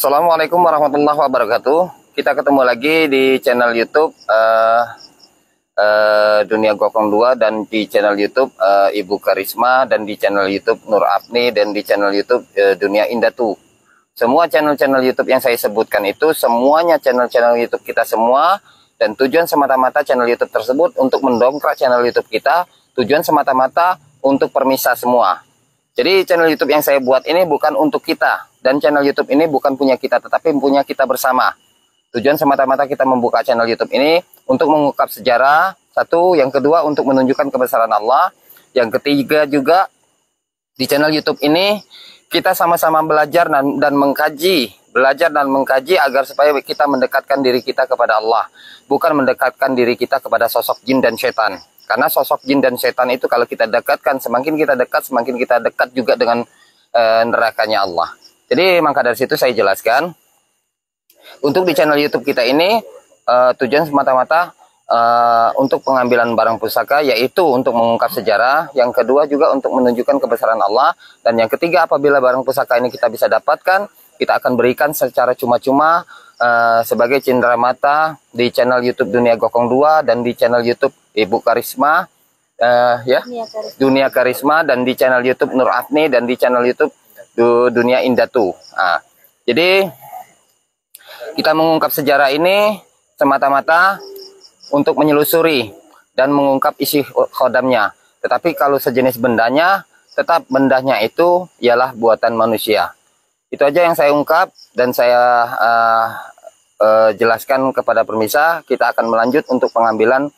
Assalamualaikum warahmatullahi wabarakatuh. Kita ketemu lagi di channel YouTube Dunia Gokong 2 dan di channel YouTube Ibu Karisma dan di channel YouTube Nur Afni dan di channel YouTube Dunia Indatu. Semua channel-channel YouTube yang saya sebutkan itu semuanya channel-channel YouTube kita semua, dan tujuan semata-mata channel YouTube tersebut untuk mendongkrak channel YouTube kita, tujuan semata-mata untuk permisah semua. Jadi channel YouTube yang saya buat ini bukan untuk kita, dan channel YouTube ini bukan punya kita, tetapi punya kita bersama. Tujuan semata-mata kita membuka channel YouTube ini untuk mengungkap sejarah, satu. Yang kedua, untuk menunjukkan kebesaran Allah. Yang ketiga juga, di channel YouTube ini kita sama-sama belajar dan mengkaji. Belajar dan mengkaji agar supaya kita mendekatkan diri kita kepada Allah. Bukan mendekatkan diri kita kepada sosok jin dan setan. Karena sosok jin dan setan itu kalau kita dekatkan, semakin kita dekat juga dengan nerakanya Allah. Jadi maka dari situ saya jelaskan, untuk di channel YouTube kita ini tujuan semata-mata untuk pengambilan barang pusaka, yaitu untuk mengungkap sejarah. Yang kedua juga untuk menunjukkan kebesaran Allah. Dan yang ketiga, apabila barang pusaka ini kita bisa dapatkan, kita akan berikan secara cuma-cuma sebagai cindera mata di channel YouTube Dunia Gokong 2 dan di channel YouTube Ibu Karisma, Dunia Karisma, dan di channel YouTube Nur Afni dan di channel YouTube Dunia Indatu. Jadi kita mengungkap sejarah ini semata-mata untuk menyelusuri dan mengungkap isi khodamnya. Tetapi kalau sejenis bendanya, tetap bendanya itu ialah buatan manusia. Itu aja yang saya ungkap dan saya jelaskan kepada pemirsa. Kita akan melanjut untuk pengambilan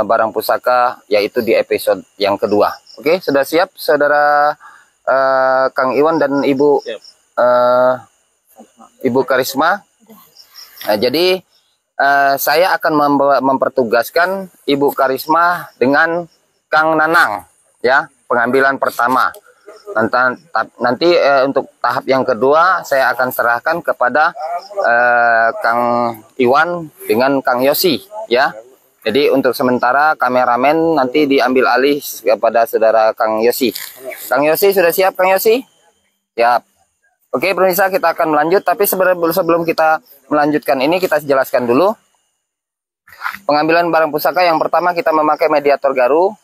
barang pusaka, yaitu di episode yang kedua. Oke, sudah siap saudara Kang Iwan dan Ibu Ibu Karisma? Nah, jadi saya akan mempertugaskan Ibu Karisma dengan Kang Nanang, ya, pengambilan pertama. Nanti untuk tahap yang kedua saya akan serahkan kepada Kang Iwan dengan Kang Yosi, ya. Jadi untuk sementara kameramen nanti diambil alih kepada saudara Kang Yosi. Kang Yosi sudah siap, Kang Yosi? Siap. Oke pemirsa, kita akan melanjut, tapi sebelum kita melanjutkan ini kita jelaskan dulu. Pengambilan barang pusaka yang pertama kita memakai mediator garu.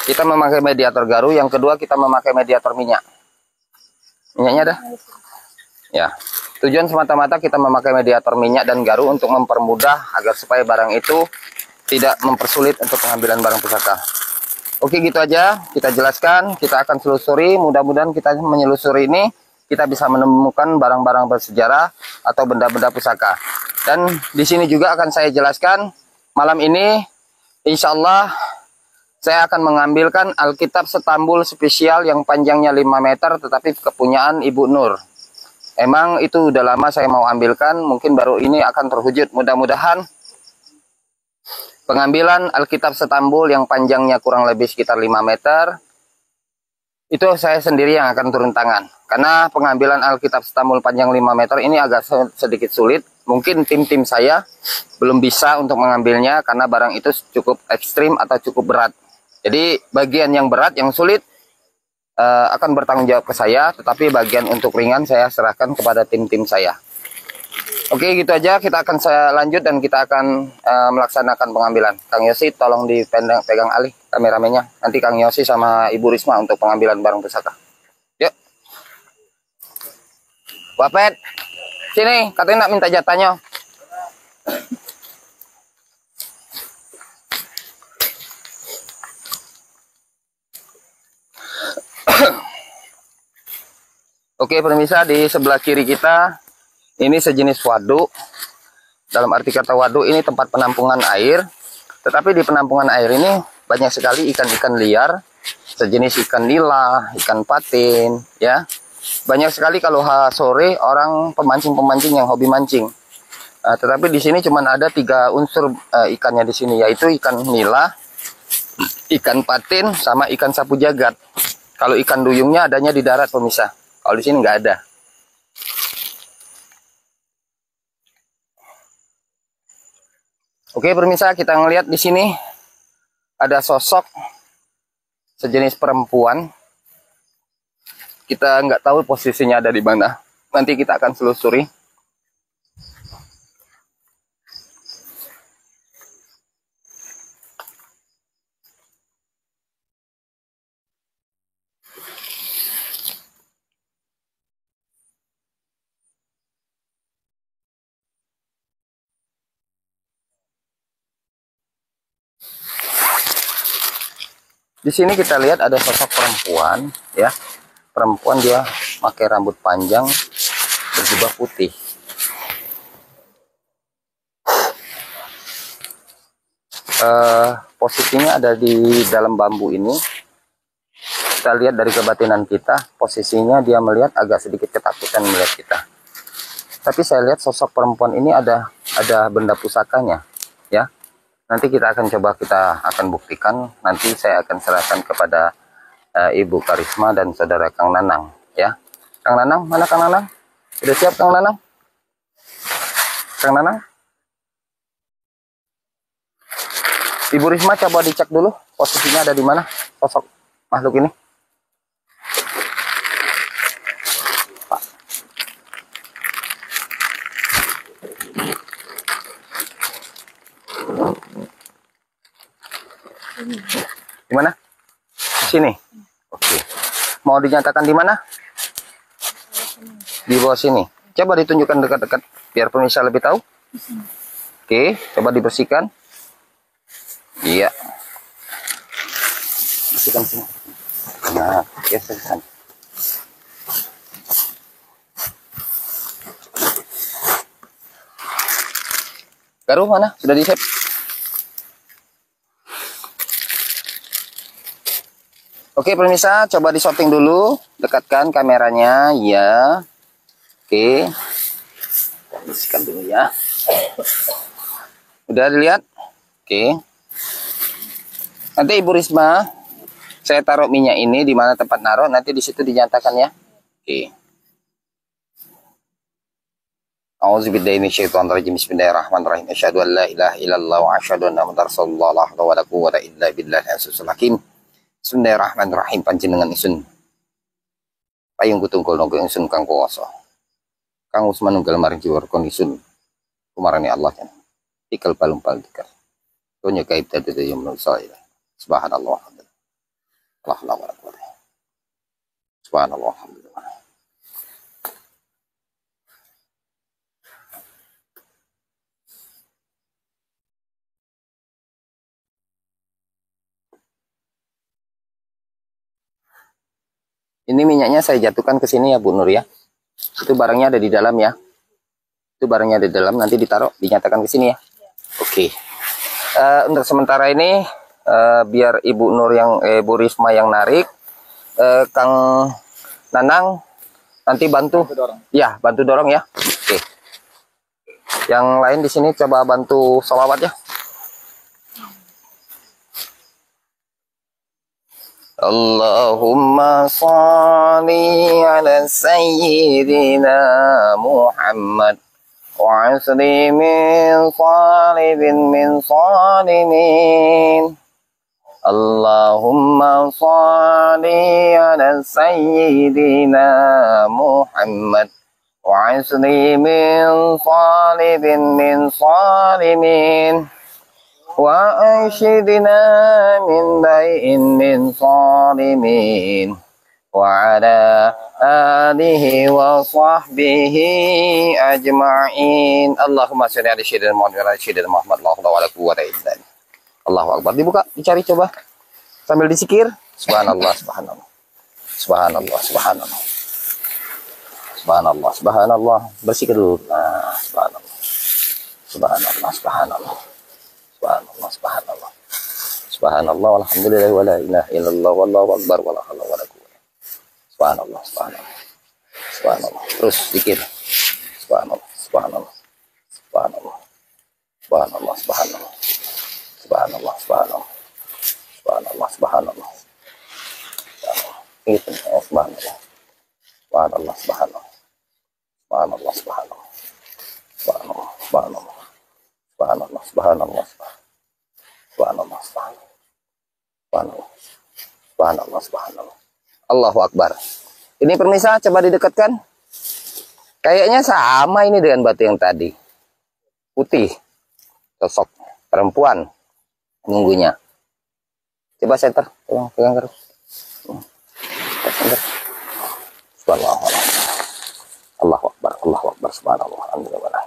Kita memakai mediator garu, yang kedua kita memakai mediator minyak. Minyaknya ada? Ya. Tujuan semata-mata kita memakai mediator minyak dan garu untuk mempermudah agar supaya barang itu tidak mempersulit untuk pengambilan barang pusaka. Oke, gitu aja kita jelaskan. Kita akan selusuri, mudah-mudahan kita menyelusuri ini kita bisa menemukan barang-barang bersejarah atau benda-benda pusaka. Dan di sini juga akan saya jelaskan malam ini, insya Allah saya akan mengambilkan Alkitab Stambul spesial yang panjangnya 5 meter tetapi kepunyaan Ibu Nur. Emang itu udah lama saya mau ambilkan, mungkin baru ini akan terwujud. Mudah-mudahan pengambilan Alkitab Stambul yang panjangnya kurang lebih sekitar 5 meter, itu saya sendiri yang akan turun tangan. Karena pengambilan Alkitab Stambul panjang 5 meter ini agak sedikit sulit. Mungkin tim-tim saya belum bisa untuk mengambilnya karena barang itu cukup ekstrim atau cukup berat. Jadi bagian yang berat, yang sulit akan bertanggung jawab ke saya, tetapi bagian untuk ringan saya serahkan kepada tim-tim saya. Oke, gitu aja. Kita akan lanjut dan kita akan melaksanakan pengambilan. Kang Yosi tolong dipegang alih kameramennya. Nanti Kang Yosi sama Ibu Risma untuk pengambilan barang pusaka. Yuk. Wapet, sini, katanya nak minta jatahnya. Oke pemirsa, di sebelah kiri kita ini sejenis waduk. Dalam arti kata waduk ini tempat penampungan air. Tetapi di penampungan air ini banyak sekali ikan-ikan liar, sejenis ikan nila, ikan patin, ya. Banyak sekali kalau sore orang pemancing-pemancing yang hobi mancing. Tetapi di sini cuma ada 3 unsur ikannya di sini, yaitu ikan nila, ikan patin, sama ikan sapu jagat. Kalau ikan duyungnya adanya di darat pemirsa. Kalau di sini nggak ada. Oke pemirsa, kita ngelihat di sini ada sosok sejenis perempuan kita nggak tahu posisinya ada di mana. Nanti kita akan selusuri. Di sini kita lihat ada sosok perempuan, ya. Perempuan, dia pakai rambut panjang, berjubah putih. Posisinya ada di dalam bambu ini. Kita lihat dari kebatinan kita, posisinya dia melihat agak sedikit ketakutan melihat kita. Tapi saya lihat sosok perempuan ini ada benda pusakanya, ya. Nanti kita akan buktikan. Nanti saya akan serahkan kepada Ibu Karisma dan saudara Kang Nanang, ya. Kang Nanang, mana Kang Nanang? Sudah siap Kang Nanang? Kang Nanang? Ibu Risma, coba dicek dulu posisinya ada di mana sosok makhluk ini. Pak. Di mana? Di sini. Oke. Mau dinyatakan di mana? Di bawah sini. Coba ditunjukkan dekat-dekat biar pemirsa lebih tahu. Oke, coba dibersihkan. Iya. Bersihkan sini. Nah, geserkan. Garuh mana? Sudah di-save? Oke pemirsa, coba di shooting dulu, dekatkan kameranya, ya. Oke, bersihkan dulu ya. Udah dilihat? Oke. Nanti Ibu Risma, saya taruh minyak ini di mana tempat naruh, nanti di situ dinyatakan ya. Oke. A'udzubillahi minasyaitonirrajim. Bismillahirrahmanirrahim. Asyhadu an la ilaha illallah wa asyhadu anna muhammadar rasulullah la haula wala quwwata illa billahi al-'aliyyil hakim. Bismillahirrahmanirrahim. Panjenengan isun payung kutungkul nongko isun kang kuwasa. Kang Usman nunggal maring jiwa isun kumarani Allah kan. Tikal palung dikar. Tonya gaib tadi yang manusia. Subhanallah. Alhamdulillah. La quwwata. Subhanallah. Alhamdulillah. Ini minyaknya saya jatuhkan ke sini ya Bu Nur ya. Itu barangnya ada di dalam ya. Itu barangnya ada di dalam, nanti ditaruh, dinyatakan ke sini ya. Oke. Untuk sementara ini biar Ibu Nur Bu Risma yang narik, Kang Nanang nanti bantu. Ya, bantu dorong ya. Oke. Yang lain di sini coba bantu sholawat ya. Allahumma sholli ala sayyidina Muhammad wa asri min salibin min salimin. Allahumma sholli ala sayyidina Muhammad wa asri min salibin min salimin. Wa anshidna min bayin min salimin wa ala alihi wa sahbihi ajma'in. Allahumma sholli ala sayyidina Muhammad wa ala sayyidina Muhammad la haula wala quwwata illa billah. Allahu akbar. Dibuka, dicari coba. Sambil disikir. Subhanallah, subhanallah. Subhanallah, subhanallah. Subhanallah, subhanallah. Bersihkan dulu. Nah, subhanallah. Subhanallah, subhanallah. Subhanallah, subhanallah. Subhanallah, walhamdulillah, wa la ilaha illallah, wallahu akbar, wa la haula wa la quwwata. Subhanallah, subhanallah. Subhanallah. Terus zikir. Subhanallah, subhanallah. Subhanallah. Subhanallah, subhanallah. Subhanallah, subhanallah. Subhanallah, subhanallah. Itu subhanallah. Subhanallah, subhanallah. Subhanallah, subhanallah. Subhanallah, subhanallah. Subhanallah, subhanallah, subhanallah, subhanallah, subhanallah, subhanallah. Allahu akbar. Ini pemirsa, coba didekatkan. Kayaknya sama ini dengan batu yang tadi. Putih. Sosok perempuan nunggunya. Coba center. Pegang terus. Center. Subhanallah. Allahu Akbar. Allahu Akbar. Subhanallah. Alhamdulillah.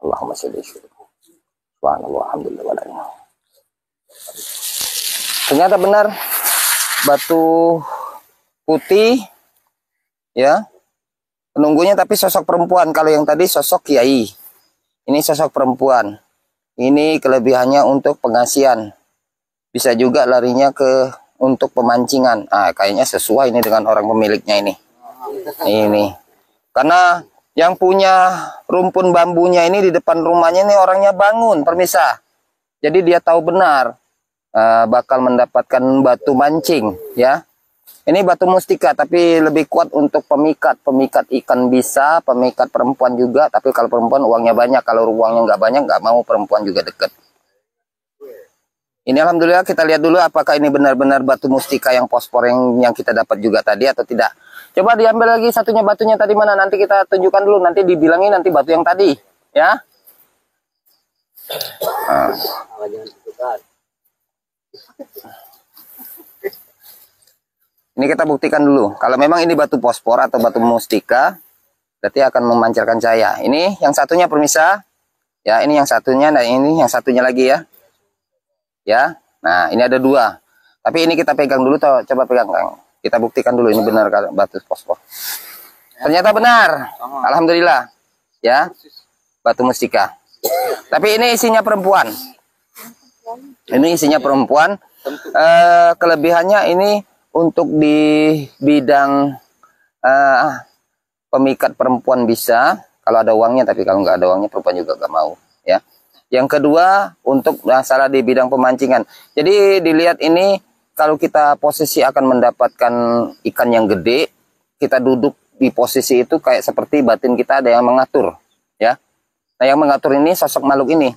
Allahumma sholli Subhanallah. Alhamdulillah. Ternyata benar. Batu putih. Ya. Penunggunya tapi sosok perempuan. Kalau yang tadi sosok kiai. Ini sosok perempuan. Ini kelebihannya untuk pengasian. Bisa juga larinya ke untuk pemancingan. Kayaknya sesuai ini dengan orang pemiliknya ini. Ini. Karena yang punya rumpun bambunya ini di depan rumahnya ini orangnya bangun, permisa. Jadi dia tahu benar bakal mendapatkan batu mancing, ya. Ini batu mustika tapi lebih kuat untuk pemikat. Pemikat ikan bisa, pemikat perempuan juga. Tapi kalau perempuan uangnya banyak. Kalau uangnya nggak banyak, nggak mau perempuan juga deket. Ini alhamdulillah kita lihat dulu apakah ini benar-benar batu mustika yang fosfor yang kita dapat juga tadi atau tidak. Coba diambil lagi satunya batunya tadi mana. Nanti kita tunjukkan dulu. Nanti dibilangin nanti batu yang tadi. Ya. Ini kita buktikan dulu. Kalau memang ini batu fosfor atau batu mustika, berarti akan memancarkan cahaya. Ini yang satunya permisa. Ya, ini yang satunya. Nah, ini yang satunya lagi ya. Ya. Nah, ini ada dua. Tapi ini kita pegang dulu. Coba pegang, Kang. Kita buktikan dulu ini benar batu fosfor. Ternyata benar. Alhamdulillah. Ya. Batu mustika. Tapi ini isinya perempuan. Ini isinya perempuan. Kelebihannya ini untuk di bidang pemikat perempuan bisa kalau ada uangnya, tapi kalau nggak ada uangnya perempuan juga nggak mau, ya. Yang kedua untuk masalah di bidang pemancingan. Jadi dilihat ini kalau kita posisi akan mendapatkan ikan yang gede, kita duduk di posisi itu kayak seperti batin kita ada yang mengatur, ya. Nah yang mengatur ini sosok makhluk ini.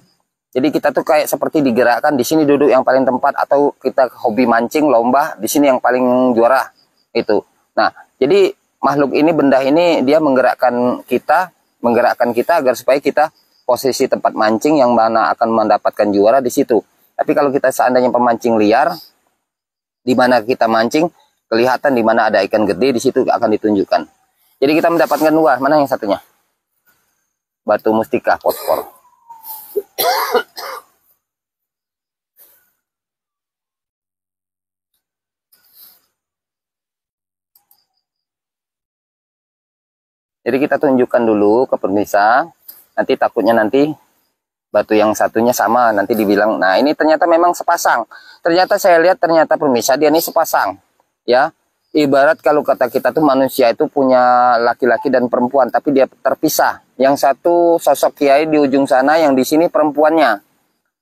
Jadi kita tuh kayak seperti digerakkan di sini duduk yang paling tempat atau kita hobi mancing lomba di sini yang paling juara itu. Nah, jadi makhluk ini benda ini dia menggerakkan kita agar supaya kita posisi tempat mancing yang mana akan mendapatkan juara di situ. Tapi kalau kita seandainya pemancing liar di mana kita mancing kelihatan di mana ada ikan gede di situ akan ditunjukkan. Jadi kita mendapatkan dua. Mana yang satunya? Batu mustika fosfor. Jadi kita tunjukkan dulu ke pemirsa. Nanti takutnya nanti batu yang satunya sama. Nanti dibilang, nah ini ternyata memang sepasang. Ternyata saya lihat ternyata pemirsa dia ini sepasang. Ya, ibarat kalau kata kita tuh manusia itu punya laki-laki dan perempuan. Tapi dia terpisah. Yang satu sosok kiai di ujung sana, yang di sini perempuannya.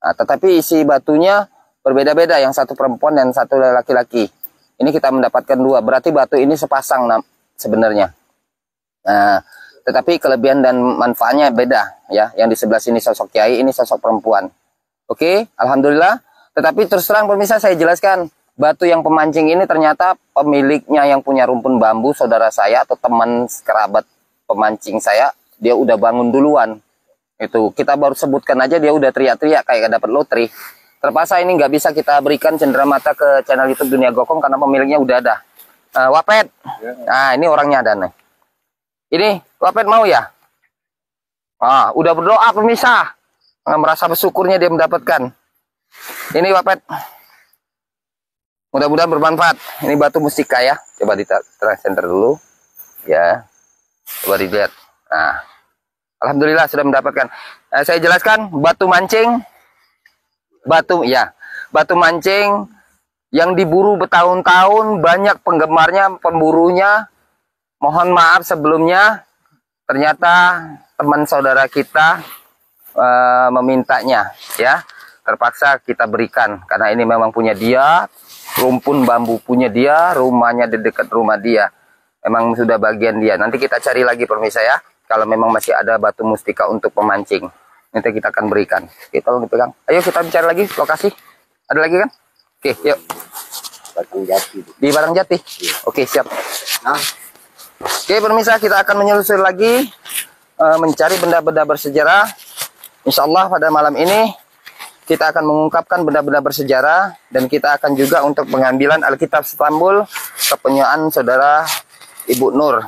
Nah, tetapi isi batunya berbeda-beda. Yang satu perempuan dan satu laki-laki. Ini kita mendapatkan dua. Berarti batu ini sepasang sebenarnya. Nah, tetapi kelebihan dan manfaatnya beda ya. Yang di sebelah sini sosok kiai, ini sosok perempuan. Oke, alhamdulillah. Tetapi terus terang pemirsa saya jelaskan, batu yang pemancing ini ternyata pemiliknya yang punya rumpun bambu, saudara saya atau teman kerabat pemancing saya, dia udah bangun duluan. Itu kita baru sebutkan aja dia udah teriak-teriak kayak dapat lotre. Terpaksa ini nggak bisa kita berikan cenderamata ke channel YouTube Dunia Gokong karena pemiliknya udah ada. Wapet. Nah, ini orangnya ada nih. Ini Wapet mau ya? Udah berdoa pemirsa. Merasa bersyukurnya dia mendapatkan. Ini Wapet. Mudah-mudahan bermanfaat. Ini batu mustika ya. Coba di center dulu. Ya. Coba dilihat. Nah. Alhamdulillah sudah mendapatkan. Saya jelaskan batu mancing. Batu mancing yang diburu bertahun-tahun, banyak penggemarnya, pemburunya. Mohon maaf sebelumnya, ternyata teman saudara kita memintanya, ya. Terpaksa kita berikan karena ini memang punya dia, rumpun bambu punya dia, rumahnya di dekat rumah dia. Memang sudah bagian dia. Nanti kita cari lagi pemirsa ya. Kalau memang masih ada batu mustika untuk pemancing, nanti kita akan berikan. Oke, tolong dipegang. Ayo kita bicara lagi lokasi. Ada lagi kan? Oke, yuk. Batang Jati. Di Barang Jati. Iya. Oke, siap. Nah, Oke, pemirsa, kita akan menyelusuri lagi mencari benda-benda bersejarah. Insya Allah pada malam ini kita akan mengungkapkan benda-benda bersejarah dan kita akan juga untuk pengambilan Alkitab Istanbul kepunyaan saudara Ibu Nur.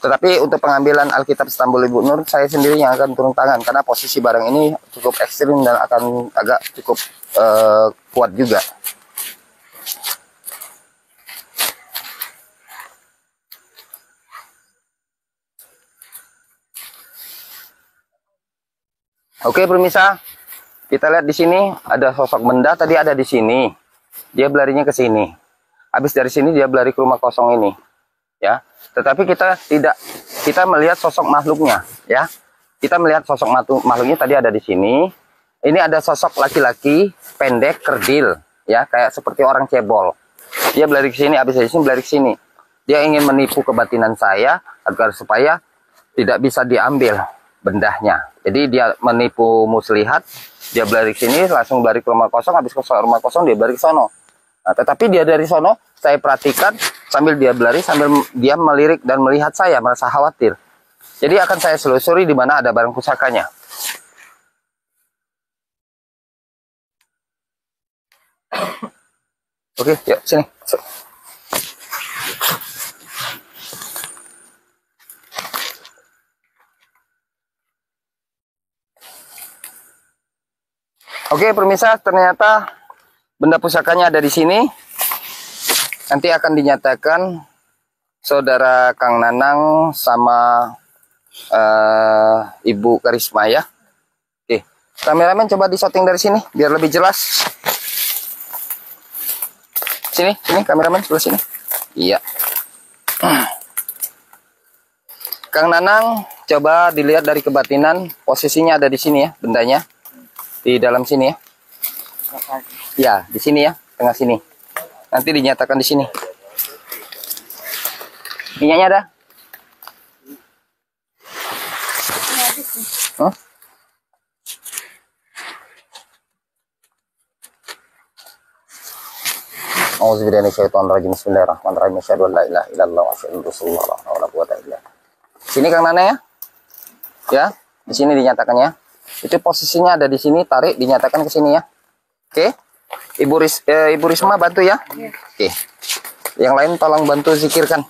Tetapi untuk pengambilan Alkitab Istanbul Ibu Nur, saya sendiri yang akan turun tangan karena posisi barang ini cukup ekstrim dan akan agak cukup kuat juga. Oke, pemirsa, kita lihat di sini ada sosok benda tadi ada di sini. Dia berlarinya ke sini. Habis dari sini dia berlari ke rumah kosong ini, ya. Tetapi kita melihat sosok makhluknya, ya. Kita melihat sosok makhluknya tadi ada di sini. Ini ada sosok laki-laki pendek, kerdil, ya, kayak seperti orang cebol. Dia berlari ke sini, habis dari sini berlari ke sini. Dia ingin menipu kebatinan saya agar supaya tidak bisa diambil bendahnya. Jadi dia menipu muslihat, dia berlari ke sini, langsung berlari ke rumah kosong, habis ke rumah kosong dia berlari ke sono. Nah, tetapi dia dari sono, saya perhatikan sambil dia berlari, sambil dia melirik dan melihat saya, merasa khawatir. Jadi akan saya selusuri di mana ada barang pusakanya. Oke, yuk sini. Oke, pemirsa, ternyata benda pusakanya ada di sini. Nanti akan dinyatakan saudara Kang Nanang sama Ibu Karisma, ya. Oke, kameramen coba disetting dari sini biar lebih jelas. Sini, kameramen sebelah sini. Iya. Kang Nanang, coba dilihat dari kebatinan, posisinya ada di sini ya, bendanya. Di dalam sini ya. Ya, di sini ya, tengah sini. Nanti dinyatakan di sini. Minyaknya ada? Huh? Bismillahirrahmanirrahim. Asyhadu an la ilaha illallah wa asyhadu anna rasulullah la haula wala quwwata illa billah. Sini Kang Nana ya. Ya, di sini dinyatakannya. Itu posisinya ada di sini, tarik dinyatakan ke sini ya. Oke. Ibu Risma bantu ya. Oke. Yang lain tolong bantu zikirkan.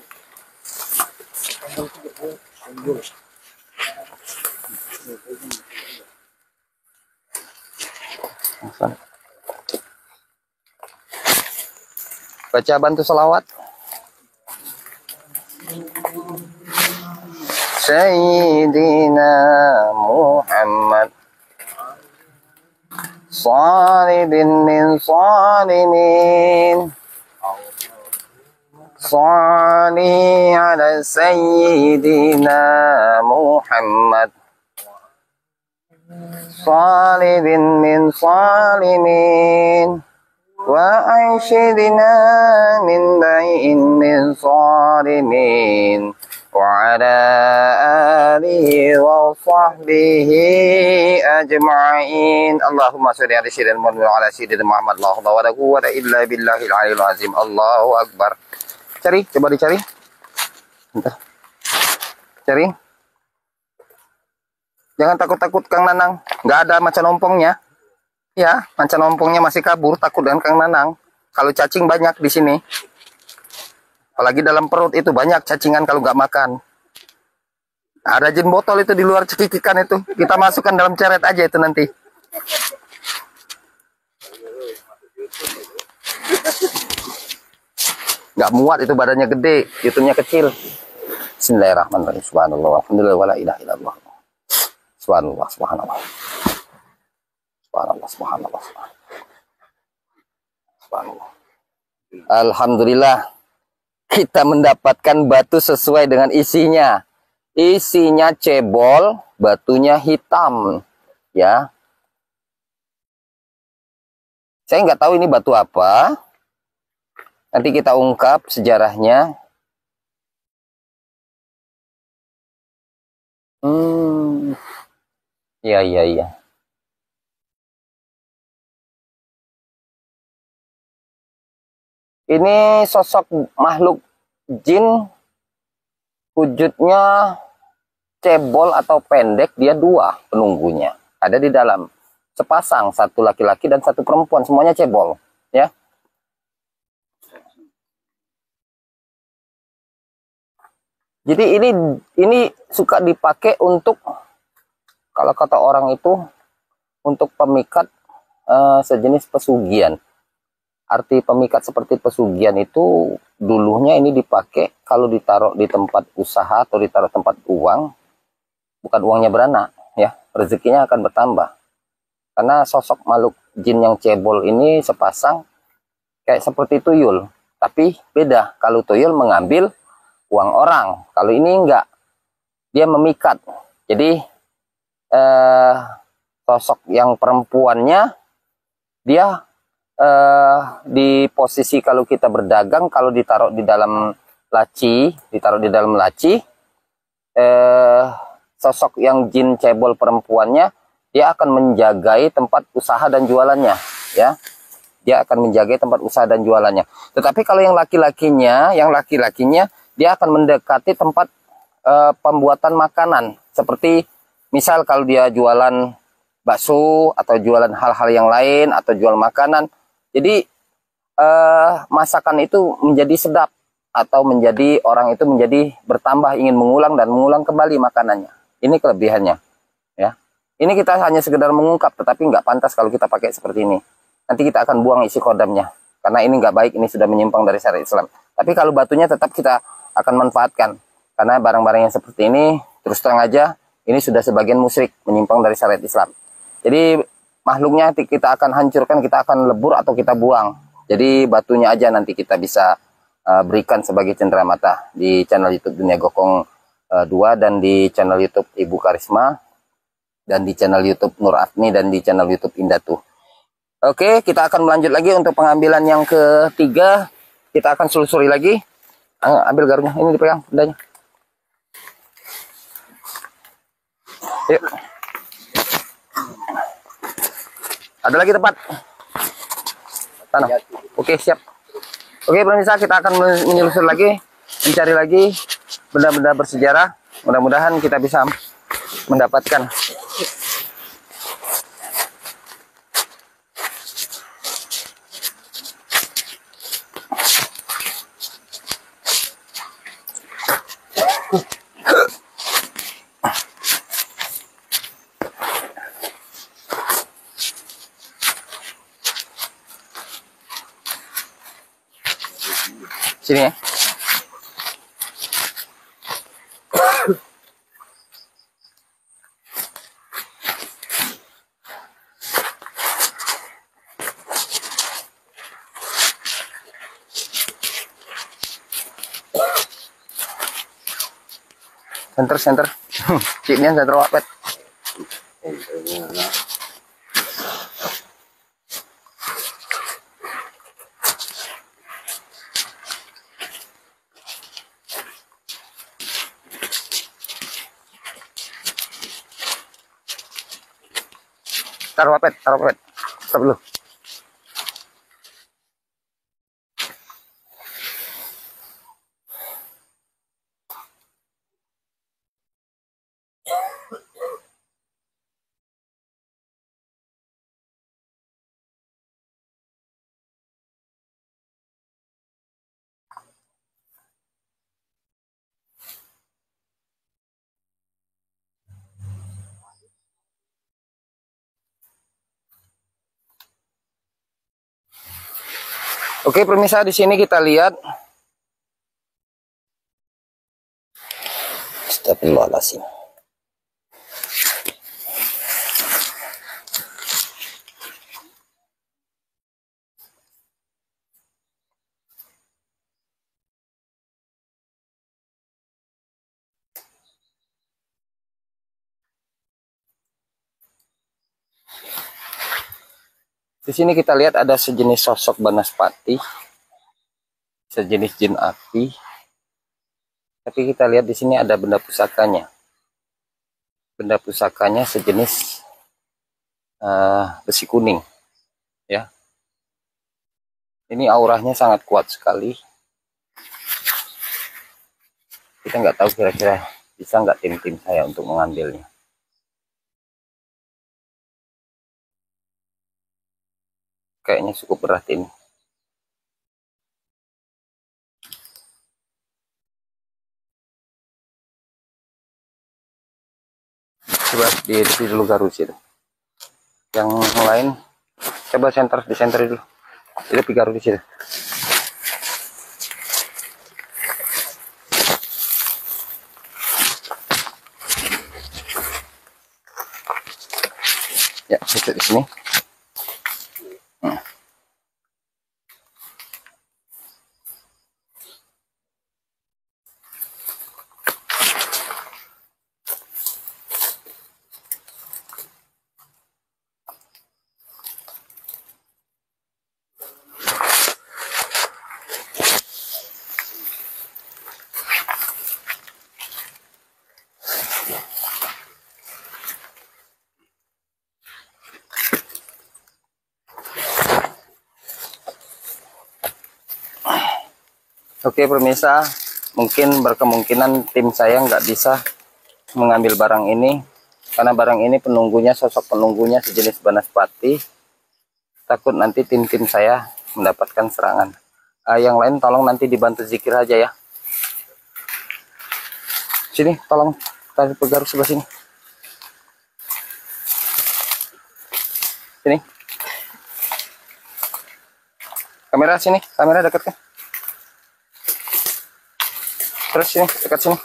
Baca bantu selawat. Sayyidina Muhammad Salibin min salimin Salli ala Sayyidina Muhammad Salibin min salimin wa aisyidina min bayin min salimin wa ala alihi wa sahbihi ajma'in. Allahumma sholli ala sayyidina Muhammad wa ala sayyidina Muhammad. La haula wa la quwwata illa billahil aliyil azim. Allahu akbar. Cari, coba dicari. Bentar. Cari. Jangan takut-takut Kang Nanang, nggak ada macan ompongnya. Ya, macan ompongnya masih kabur, takut dengan Kang Nanang. Kalau cacing banyak di sini. Apalagi dalam perut itu banyak cacingan kalau nggak makan. Ada jin botol itu di luar cekikikan itu. Kita masukkan dalam ceret aja itu nanti. Nggak muat itu, badannya gede, YouTube-nya kecil. Bismillahirrahmanirrahim. Subhanallah, alhamdulillah, wala ilaha illallah. Subhanallah, subhanallah. Subhanallah, subhanallah. Subhanallah. Alhamdulillah. Kita mendapatkan batu sesuai dengan isinya. Isinya cebol, batunya hitam. Ya. Saya nggak tahu ini batu apa. Nanti kita ungkap sejarahnya. Iya, iya, iya. Ini sosok makhluk jin, wujudnya cebol atau pendek, dia dua penunggunya. Ada di dalam. Sepasang, satu laki-laki dan satu perempuan, semuanya cebol, ya. Jadi ini suka dipakai untuk, kalau kata orang itu, untuk pemikat sejenis pesugihan. Arti pemikat seperti pesugihan itu dulunya ini dipakai kalau ditaruh di tempat usaha atau ditaruh tempat uang, bukan uangnya beranak, ya, rezekinya akan bertambah. Karena sosok makhluk jin yang cebol ini sepasang kayak seperti tuyul, tapi beda. Kalau tuyul mengambil uang orang, kalau ini enggak, dia memikat. Jadi sosok yang perempuannya dia di posisi kalau kita berdagang, kalau ditaruh di dalam laci, sosok yang jin cebol perempuannya, dia akan menjagai tempat usaha dan jualannya, ya. Dia akan menjaga tempat usaha dan jualannya. Tetapi kalau yang laki-lakinya, dia akan mendekati tempat pembuatan makanan. Seperti misal kalau dia jualan bakso atau jualan hal-hal yang lain atau jual makanan. Jadi masakan itu menjadi sedap atau menjadi orang itu menjadi bertambah, ingin mengulang dan mengulang kembali makanannya. Ini kelebihannya, ya. Ini kita hanya sekedar mengungkap, tetapi nggak pantas kalau kita pakai seperti ini. Nanti kita akan buang isi kodamnya, karena ini nggak baik, ini sudah menyimpang dari syariat Islam. Tapi kalau batunya tetap kita akan manfaatkan, karena barang-barang yang seperti ini, terus terang aja, ini sudah sebagian musyrik, menyimpang dari syariat Islam. Jadi makhluknya kita akan hancurkan, kita akan lebur atau kita buang. Jadi batunya aja nanti kita bisa berikan sebagai cenderamata di channel YouTube Dunia Gokong 2 dan di channel YouTube Ibu Karisma dan di channel YouTube Nur Afni dan di channel YouTube Indatu. Oke, kita akan melanjut lagi untuk pengambilan yang ketiga. Kita akan selusuri lagi. Ambil garuknya, ini dipegang bendanya. Yuk. Ada lagi tempat tanah. Oke, siap. Oke, pemirsa, kita akan menyelusur lagi, mencari lagi benda-benda bersejarah. Mudah-mudahan kita bisa mendapatkan. Sini ya. Center. Chipnya center wapet. Taruh wapet. Stop dulu. Oke, pemirsa, di sini kita lihat. Astagfirullahaladzim. Di sini kita lihat ada sejenis sosok Banaspati, sejenis jin api. Tapi kita lihat di sini ada benda pusakanya. Benda pusakanya sejenis besi kuning, ya. Ini auranya sangat kuat sekali. Kita nggak tahu kira-kira bisa nggak tim-tim saya untuk mengambilnya. Kayaknya cukup berat ini. Coba di dulu garus itu. Yang lain coba di center dulu. Itu pigaru di situ. Ya, itu di sini. Oke pemirsa, mungkin berkemungkinan tim saya nggak bisa mengambil barang ini karena barang ini penunggunya, sosok penunggunya sejenis banaspati. Takut nanti tim-tim saya mendapatkan serangan. Yang lain tolong nanti dibantu zikir aja ya. Sini, tolong tali pegaru sebelah sini. Sini. Kamera sini, kamera dekat kan? Terus sini, dekat sini.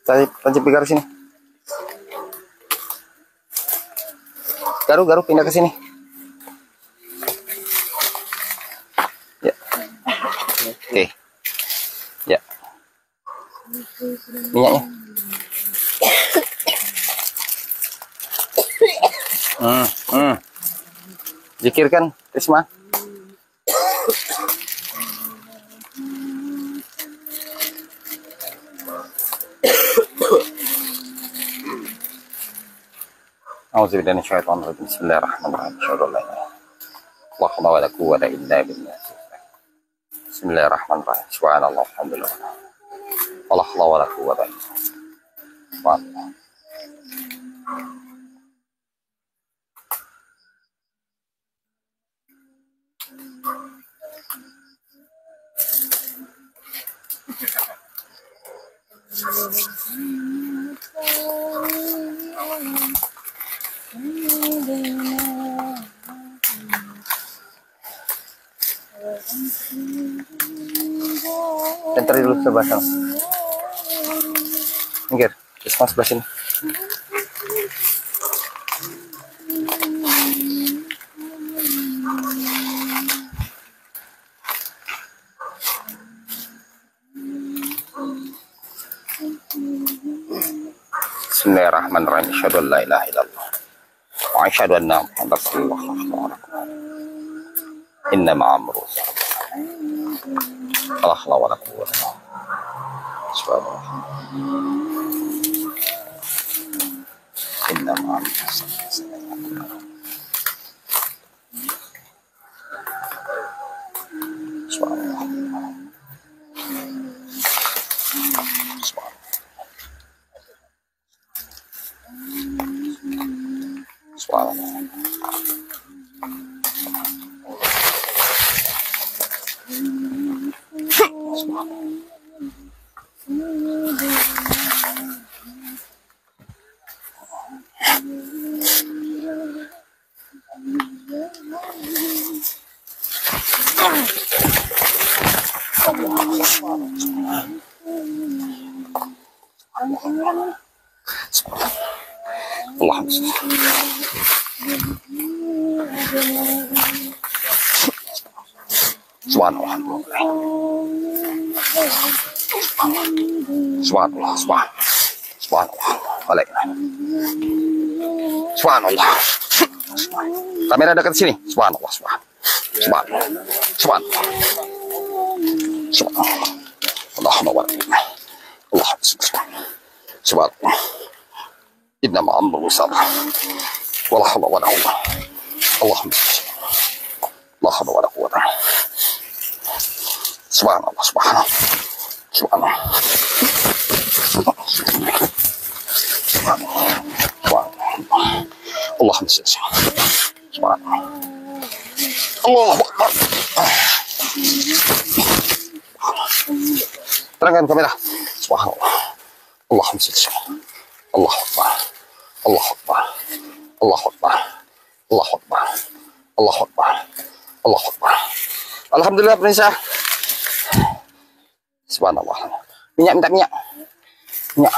Tancap garu sini. Garu pindah ke sini. Ya. Oke. Ya. Minyaknya. Zikir kan, Risma? A'udzubillahi minasyaitonir rajim. Bismillahirrahmanirrahim. Asyhadu an la ilaha illallah wa la quwwata illa billah. Bismillahirrahmanirrahim. Subhanallah walhamdulillah. Wala haula wala quwwata illa billah. Center dulu sebelah sana. Minggir, terus sebelah sini. Bismillahirrahmanirrahim. Asyhadu an la ilaha illallah wa asyhadu anna Muhammadar Rasulullah. Inna ma'amru. La haula wala quwwata. Subhanallah. Inna ma'amru. Subhanallah. Subhanallah. Subhanallah. Subhanallah. Subhanallah. Kamera dekat sini. Subhanallah. Subhanallah. Subhanallah. Allah. Subhanallah. Inna ma'amru usara. Wala hawla wala quwwata. Allahumma la hawla wala quwwata. Subhanallah, subhanallah. Subhanallah. Subhanallah. Allahumma salli. Subhanallah. Allahu Akbar. Terangkan kamera. Subhanallah. Allahumma salli. Allahu Akbar. Allahu Akbar. Allahu Akbar. Allahu Akbar. Allahu Akbar. Allahu Akbar. Alhamdulillah pemirsa. Subhanallah. Minyak, minta minyak. Minyak.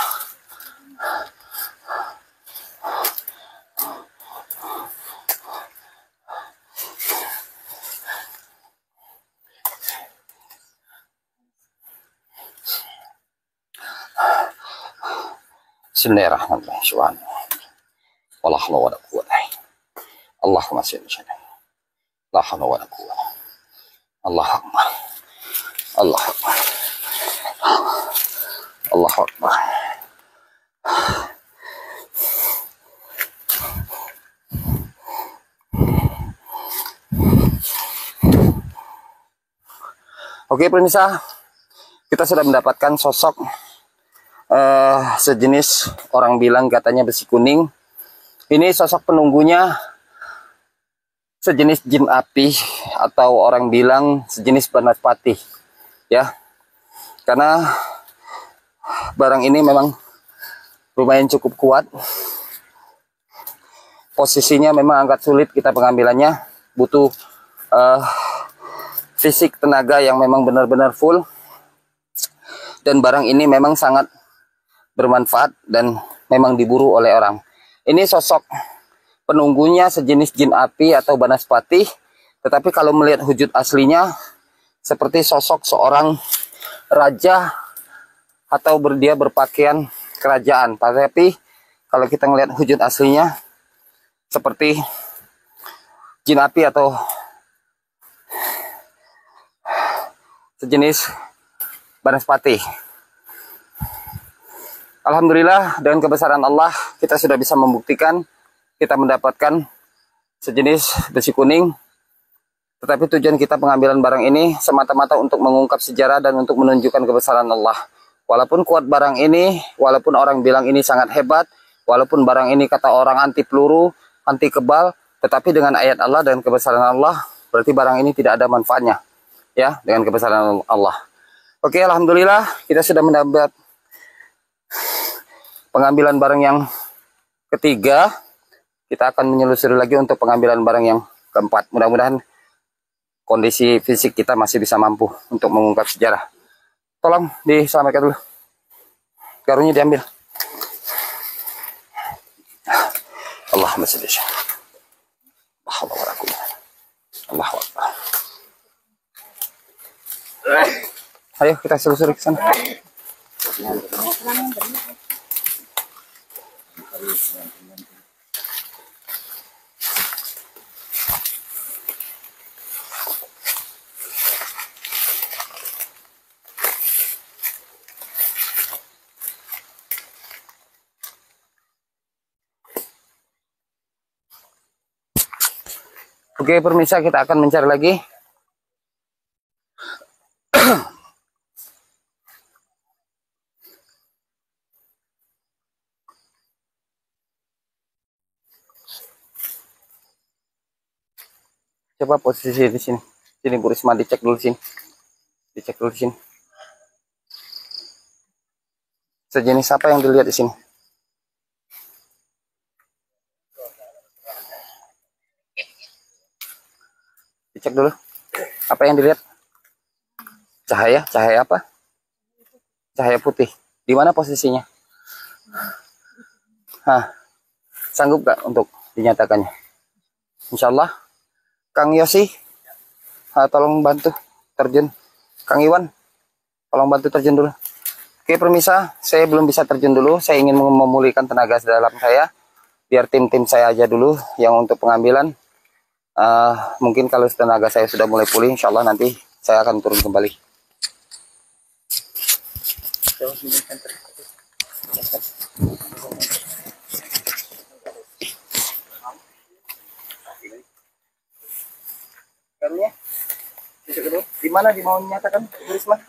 Bismillahirrahmanirrahim. Subhanallah. Wala hawla wala quwwata. Allahumma salli ala la hawla wala quwwata. Allahu Akbar. Allahu Akbar. Allahu Akbar. Oke pemirsa, kita sudah mendapatkan sosok sejenis, orang bilang katanya besi kuning. Ini sosok penunggunya sejenis jin api, atau orang bilang sejenis banaspati, ya. Karena barang ini memang lumayan cukup kuat. Posisinya memang agak sulit kita pengambilannya, butuh fisik tenaga yang memang benar-benar full. Dan barang ini memang sangat bermanfaat dan memang diburu oleh orang. Ini sosok penunggunya sejenis jin api atau banaspati, tetapi kalau melihat wujud aslinya seperti sosok seorang raja atau dia berpakaian kerajaan. Tapi kalau kita melihat wujud aslinya seperti jin api atau sejenis banaspati. Alhamdulillah, dengan kebesaran Allah kita sudah bisa membuktikan kita mendapatkan sejenis besi kuning. Tetapi tujuan kita pengambilan barang ini semata-mata untuk mengungkap sejarah dan untuk menunjukkan kebesaran Allah. Walaupun kuat barang ini, walaupun orang bilang ini sangat hebat, walaupun barang ini kata orang anti peluru, anti kebal, tetapi dengan ayat Allah dan kebesaran Allah, berarti barang ini tidak ada manfaatnya. Ya, dengan kebesaran Allah. Oke, alhamdulillah kita sudah mendapat pengambilan barang yang ketiga. Kita akan menyelusuri lagi untuk pengambilan barang yang keempat. Mudah-mudahan kondisi fisik kita masih bisa mampu untuk mengungkap sejarah. Tolong diselamatkan dulu. Karungnya diambil. Allahumma shalli ala Allahu Akbar. Ayo kita selusuri ke sana. Oke pemirsa, kita akan mencari lagi. Coba posisi di sini. Sini Bu Risma, dicek dulu sini. Dicek dulu sini. Sejenis apa yang dilihat di sini? Dicek dulu. Apa yang dilihat? Cahaya, cahaya apa? Cahaya putih. Di mana posisinya? Sanggup gak untuk dinyatakannya? Insya Allah. Kang Yosi, tolong bantu terjun. Kang Iwan, tolong bantu terjun dulu. Oke pemirsa, saya belum bisa terjun dulu. Saya ingin memulihkan tenaga dalam saya. Biar tim-tim saya aja dulu yang untuk pengambilan. Mungkin kalau tenaga saya sudah mulai pulih, insya Allah nanti saya akan turun kembali. mana di mau menyatakan Bu Risma?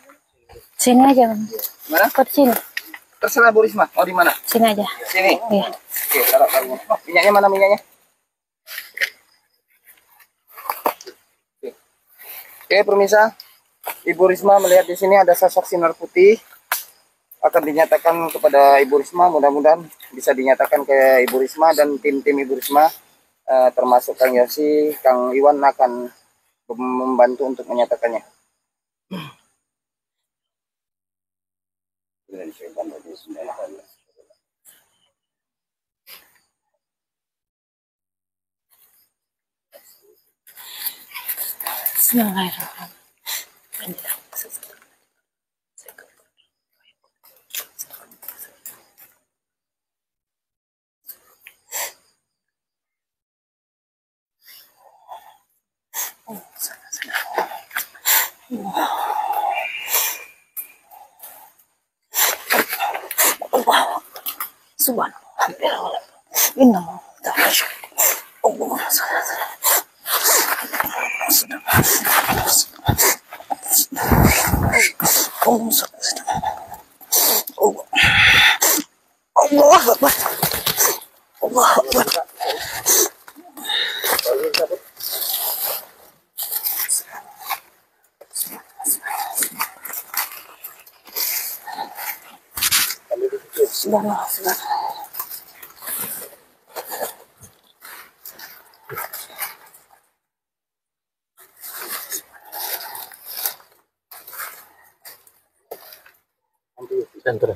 Sini aja, Bang. Mana? Kok sini? Terserah Bu Risma. Mau di mana? Sini aja. Sini. Iya. Oke, taruh taruhnya. Oh, minyaknya mana minyaknya? Oke, pemirsa. Ibu Risma melihat di sini ada sosok sinar putih. Akan dinyatakan kepada Ibu Risma. Mudah-mudahan bisa dinyatakan ke Ibu Risma dan tim-tim Ibu Risma. Termasuk Kang Yosi, Kang Iwan akan membantu untuk menyatakannya. Bismillahirrahmanirrahim. Subhanallah. Inna Allah Akbar. Allah Akbar. Subhanallah. Hantar.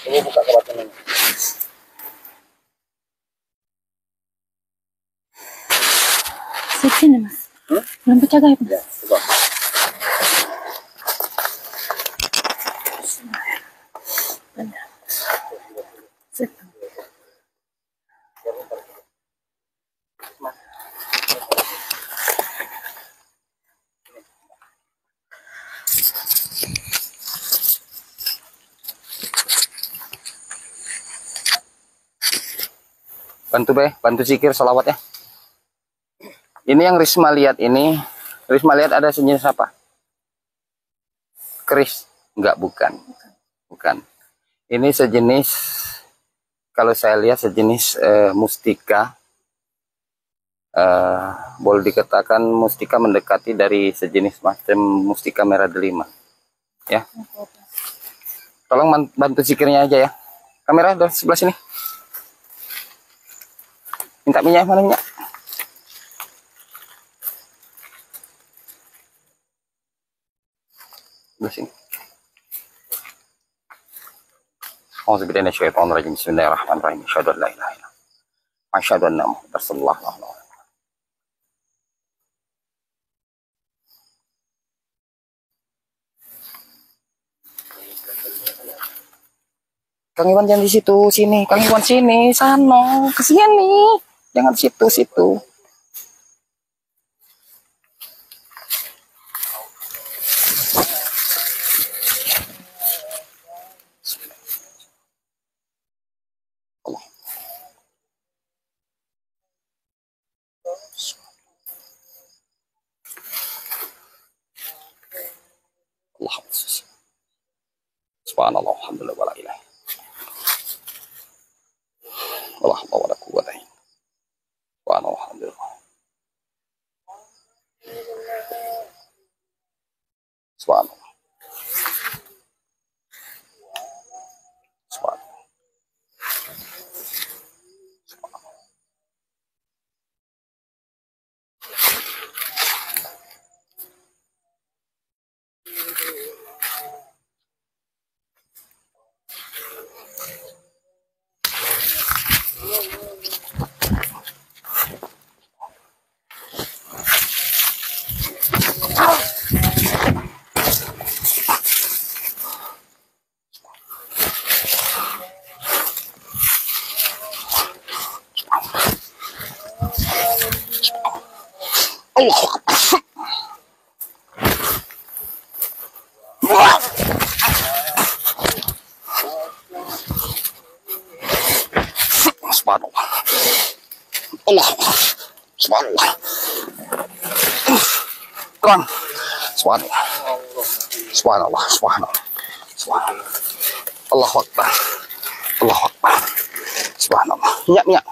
Coba buka kebatannya. Sini, Mas. Lampu cagai, Mas. Ya, coba. Benar. Sip. Bantu Be, bantu zikir salawat ya. Ini yang Risma lihat ini. Risma lihat ada sejenis apa? Keris? Enggak, bukan. Bukan. Ini sejenis, kalau saya lihat sejenis mustika. Boleh dikatakan mustika mendekati dari sejenis macam mustika merah delima. Ya. Tolong bantu zikirnya aja ya. Kamera dari sebelah sini. Minta minyak, mana minyak? Sebelah sini. Auzubillahi minasyaitonir rajim. Bismillahirrahmanirrahim. Asyhadu an la ilaha illallah. Asyhadu anna Muhammadar Rasulullah. Kang Iwan jangan di situ, sini. Kang Iwan sini, sana, ke sini. Jangan situ. Allah. Subhanallah, alhamdulillah, wala ilaha. Wala hawla wala quwwata illa billah. Subhanallah, alhamdulillah. Subhanallah. Subhanallah. Allah. Subhanallah. Allah. Subhanallah. Terang. Subhanallah. Subhanallah. Subhanallah. Subhanallah. Allahu Akbar. Allahu Akbar. Subhanallah. Minyak, minyak.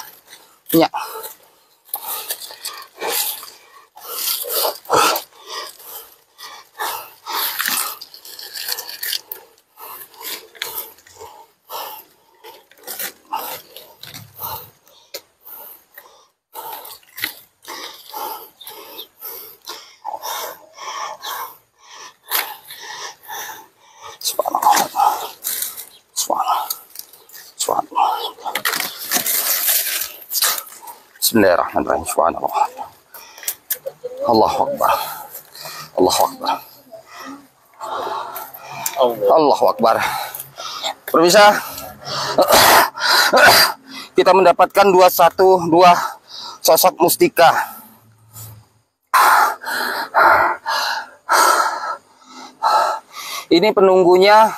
Minyak. Bismillahirrahmanirrahim. Subhanallah. Allahu Akbar. Allahu Akbar. Allahu Akbar. Pemirsa, kita mendapatkan dua sosok mustika. Ini penunggunya.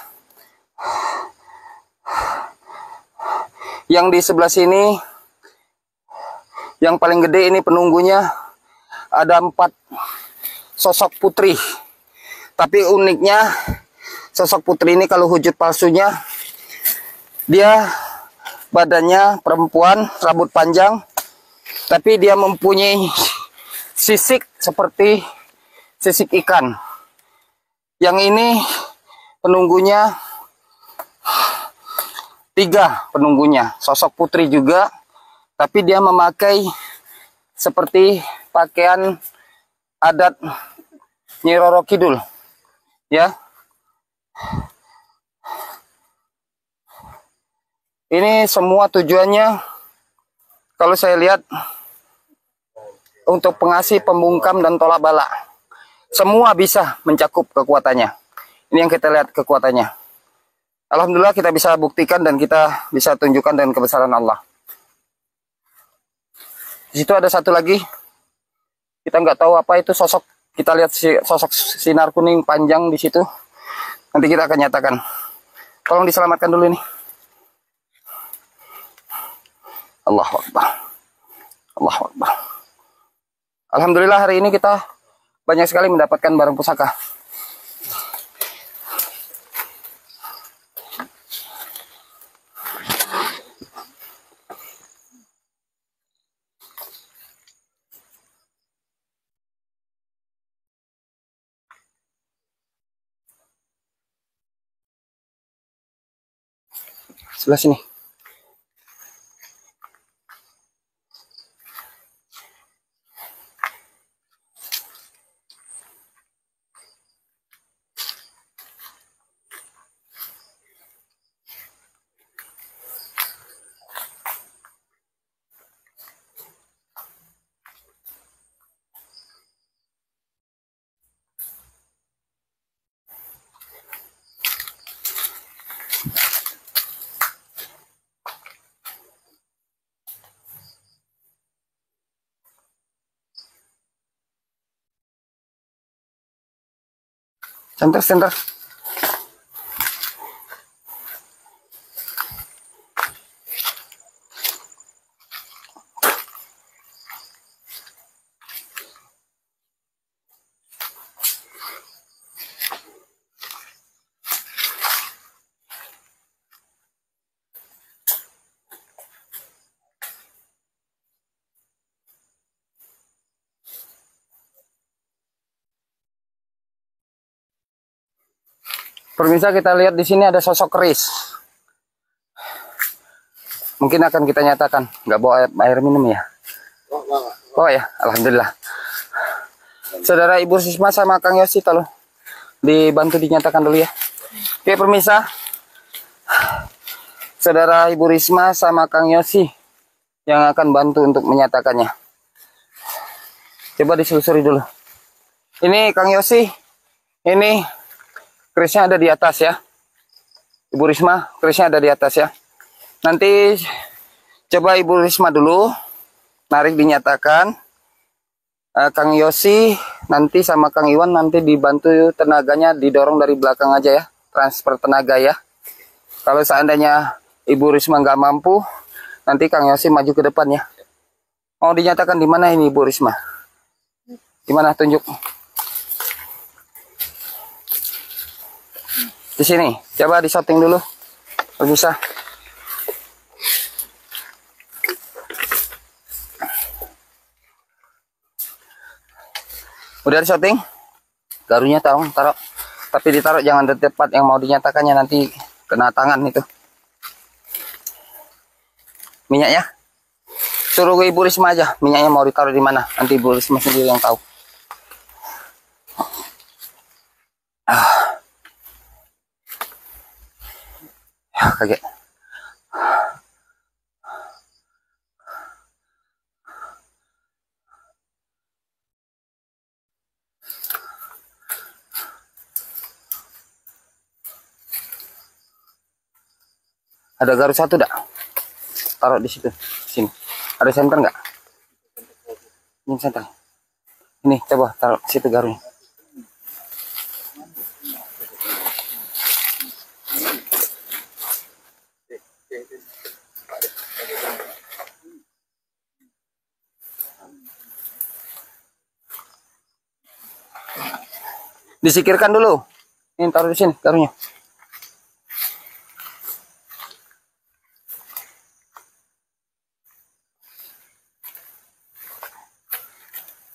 Yang di sebelah sini, yang paling gede ini penunggunya, ada 4 sosok putri. Tapi uniknya, sosok putri ini kalau wujud palsunya, dia badannya perempuan, rambut panjang, tapi dia mempunyai sisik seperti sisik ikan. Yang ini penunggunya 3 penunggunya, sosok putri juga, tapi dia memakai seperti pakaian adat Nyi Roro Kidul, ya. Ini semua tujuannya, kalau saya lihat, untuk pengasih, pembungkam, dan tolak bala. Semua bisa mencakup kekuatannya. Ini yang kita lihat kekuatannya. Alhamdulillah kita bisa buktikan dan kita bisa tunjukkan dengan kebesaran Allah. Di situ ada satu lagi. Kita nggak tahu apa itu sosok. Kita lihat sosok sinar kuning panjang di situ. Nanti kita akan nyatakan. Tolong diselamatkan dulu ini. Allahu Akbar. Allahu Akbar. Alhamdulillah hari ini kita banyak sekali mendapatkan barang pusaka. Sebelah sini. Center. Pemirsa, kita lihat di sini ada sosok keris. Mungkin akan kita nyatakan. Nggak bawa air minum ya? Oh ya, alhamdulillah. Saudara Ibu Risma sama Kang Yosi, tolong dibantu dinyatakan dulu ya. Oke pemirsa, Saudara Ibu Risma sama Kang Yosi yang akan bantu untuk menyatakannya. Coba diselusuri dulu. Ini Kang Yosi, ini kerisnya ada di atas ya. Ibu Risma, kerisnya ada di atas ya. Nanti coba Ibu Risma dulu narik dinyatakan. Kang Yosi nanti sama Kang Iwan nanti dibantu tenaganya didorong dari belakang aja ya, transfer tenaga ya. Kalau seandainya Ibu Risma nggak mampu, nanti Kang Yosi maju ke depan ya. Mau dinyatakan di mana ini Ibu Risma? Di mana, tunjuk? Di sini. Coba di shooting dulu. Kalau bisa. Udah di shooting? Garunya taruh. Tapi ditaruh jangan di tempat yang mau dinyatakannya, nanti kena tangan itu. Minyaknya suruh ke Ibu Risma aja, minyaknya mau ditaruh di mana, nanti Ibu Risma sendiri yang tahu. Ya, kaget. Ada garu satu dak? Taruh di situ, sini. Ada senter nggak? Ini senter. Ini coba taruh situ garunya. Disikirkan dulu. Ini taruh di sini garunya.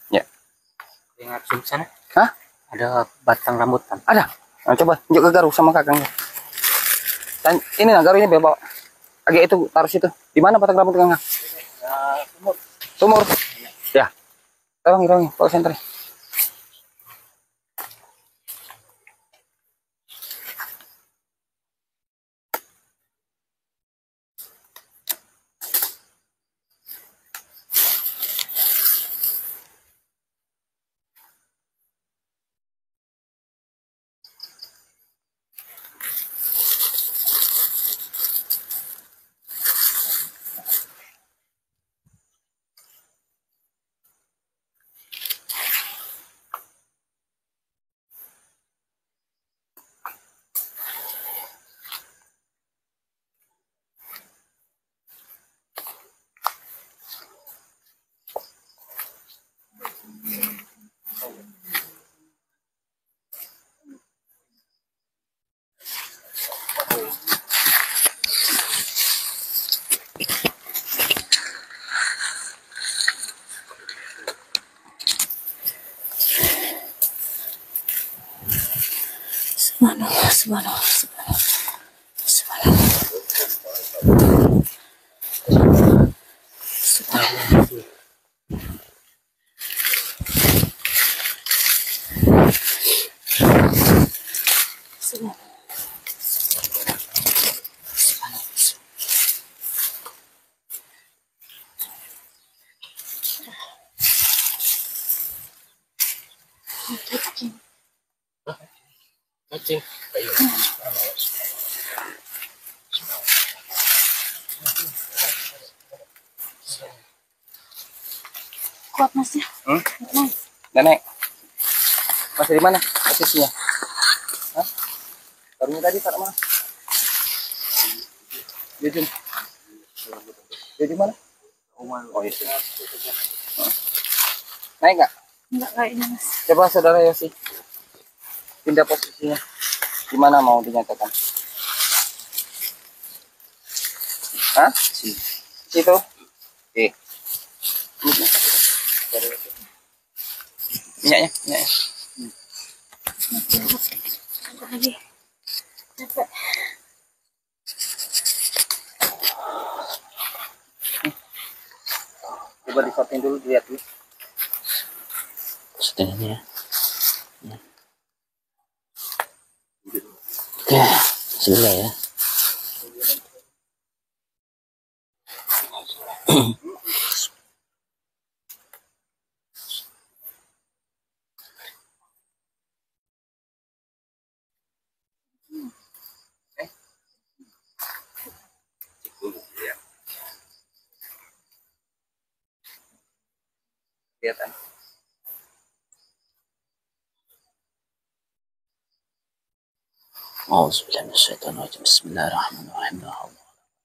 Ya. Ingat di sana? Hah? Ada batang rambutan. Ada. Nah, coba tunjuk ke garu sama kakaknya. Dan ini nah garunya bawa. Agak itu taruh situ. Di mana batang rambut kakak? Sumur. Ya. Tolong, bawa senter. Subhanallah, subhanallah, subhanallah, subhanallah. Cacing. Ayo. Kuat Mas ya? Mas. Nenek. Masih di mana posisinya? Hah? Garunya tadi taruh mana? Dia di mana? Oh itu. Naik nggak? Enggak kayaknya Mas. Coba saudara Yosi pindah posisinya. Di mana mau dinyatakan? Hah? Situ. Oke. Minyaknya. Lagi. Capek. Coba di shooting dulu, dilihat dulu. Setengahnya. Oke, sudah ya. Kelihatan. أعوذ بالله من الشيطان الرجيم بسم الله الرحمن الرحيم لا حول ولا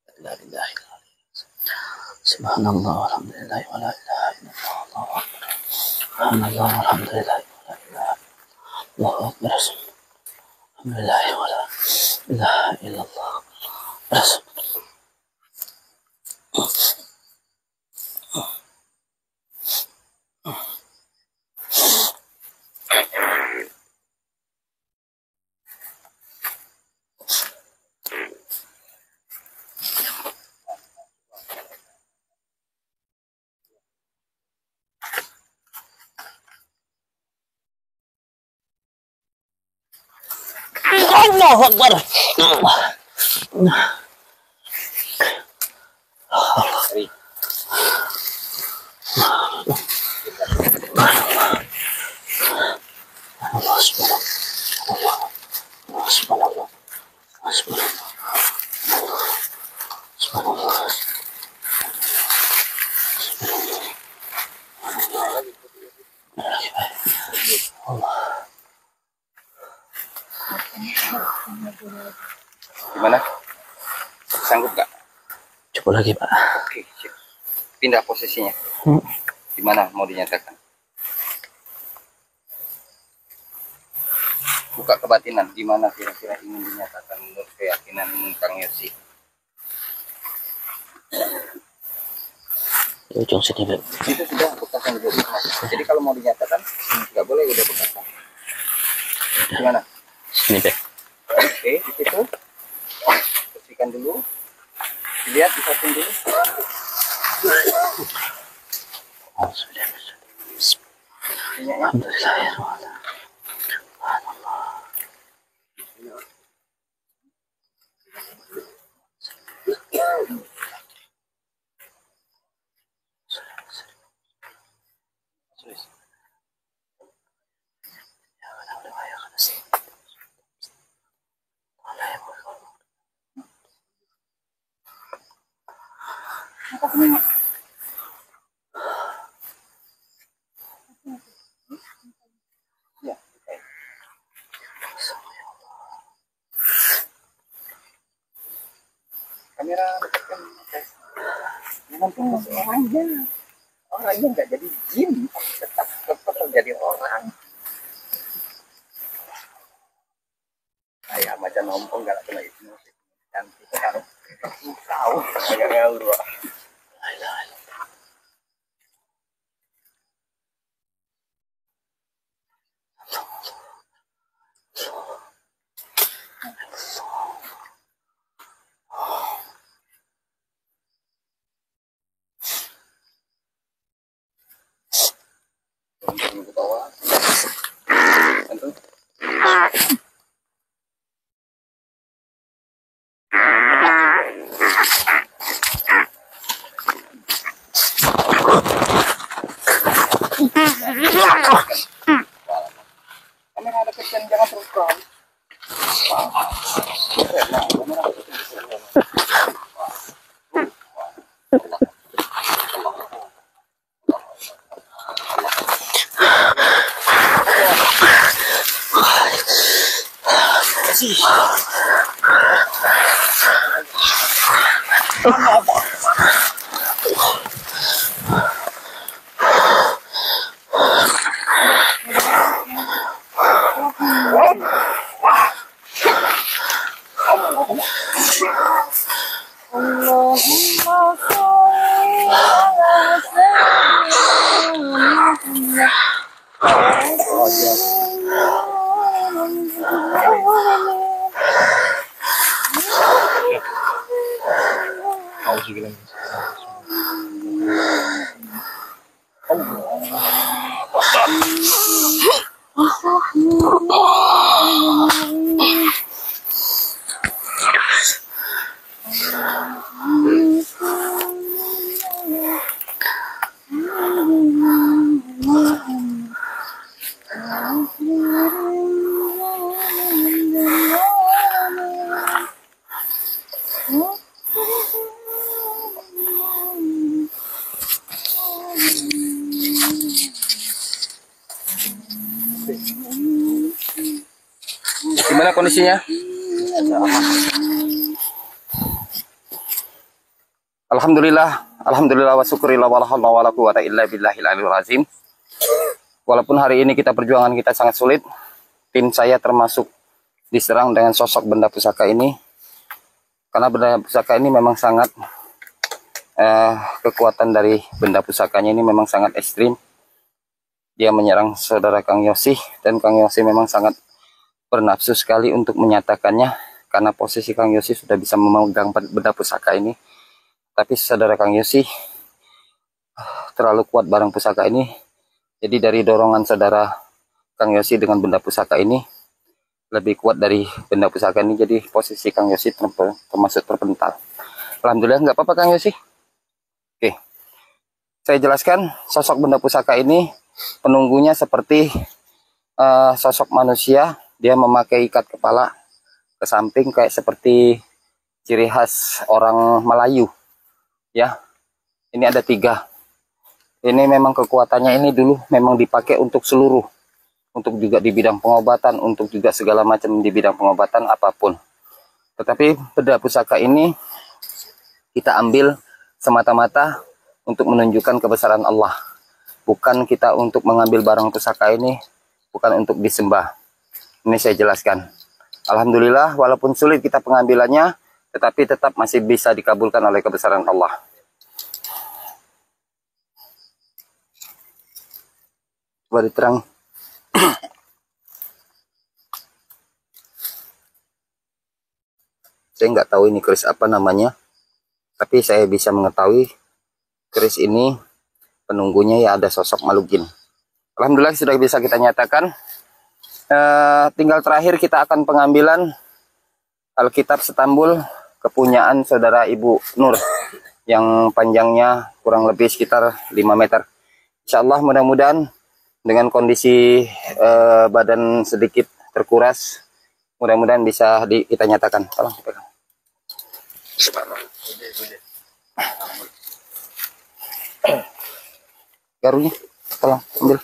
قوة إلا بالله سبحان الله والحمد لله ولا إله إلا الله الله أكبر سبحان الله والحمد لله ولا إله الله أكبر الحمد لله ولا إله إلا الله رسول الله أكبر الله سبحانه الله سبحانه الله سبحانه سبحان الله Gimana? Sanggup gak? coba lagi Pak. Oke, sip. Pindah posisinya. Gimana mau dinyatakan? Buka kebatinan, gimana kira-kira ingin dinyatakan menurut keyakinan Kang Yosi? Di ujung sini Pak. Itu sudah bekasan dulu. Jadi kalau mau dinyatakan nggak boleh udah bekasan. Gimana? Sini Pak. Oke, di situ bersihkan dulu. Dilihat, disatin dulu. Minyaknya. Alhamdulillah. Ya. Kamera dekatkan. Jangan tunggu orangnya. Orangnya nggak jadi jin, tetap jadi orang. Kayak macam nompong nggak kena itu musik. Cantik kan? Tahu, agak ngawur. Turun ke bawah. Tentu. Kamera dekatkan, jangan terus kau. Gimana kondisinya? Alhamdulillah wa syukurillah wa la haula wa la quwata illa billahil aliyil azim. Walaupun hari ini perjuangan kita sangat sulit, tim saya termasuk diserang dengan sosok benda pusaka ini. Karena benda pusaka ini memang sangat kekuatan dari benda pusakanya ini memang sangat ekstrim. Dia menyerang saudara Kang Yosi, dan Kang Yosi memang sangat bernafsu sekali untuk menyatakannya, karena posisi Kang Yosi sudah bisa memegang benda pusaka ini. Tapi saudara Kang Yosi terlalu kuat barang pusaka ini. Jadi dari dorongan saudara Kang Yosi dengan benda pusaka ini lebih kuat dari benda pusaka ini. Jadi posisi Kang Yosi termasuk terpental. Alhamdulillah, nggak apa-apa Kang Yosi. Oke, saya jelaskan sosok benda pusaka ini penunggunya seperti sosok manusia. Dia memakai ikat kepala ke samping kayak seperti ciri khas orang Melayu. Ya, ini ada 3. Ini memang kekuatannya ini dulu memang dipakai untuk seluruh, untuk juga di bidang pengobatan, untuk juga segala macam di bidang pengobatan apapun. Tetapi benda pusaka ini kita ambil semata-mata untuk menunjukkan kebesaran Allah. Bukan kita untuk mengambil barang pusaka ini, bukan untuk disembah. Ini saya jelaskan. Alhamdulillah, walaupun sulit kita pengambilannya, tetapi tetap masih bisa dikabulkan oleh kebesaran Allah. Coba diterang. Saya nggak tahu ini keris apa namanya, tapi saya bisa mengetahui keris ini penunggunya ya ada sosok makhluk jin. Alhamdulillah sudah bisa kita nyatakan. Tinggal terakhir kita akan pengambilan Alkitab Stambul kepunyaan saudara Ibu Nur yang panjangnya kurang lebih sekitar 5 meter. Insya Allah mudah-mudahan dengan kondisi badan sedikit terkuras, mudah-mudahan bisa kita nyatakan. Tolong pegang. Garunya, tolong ambil.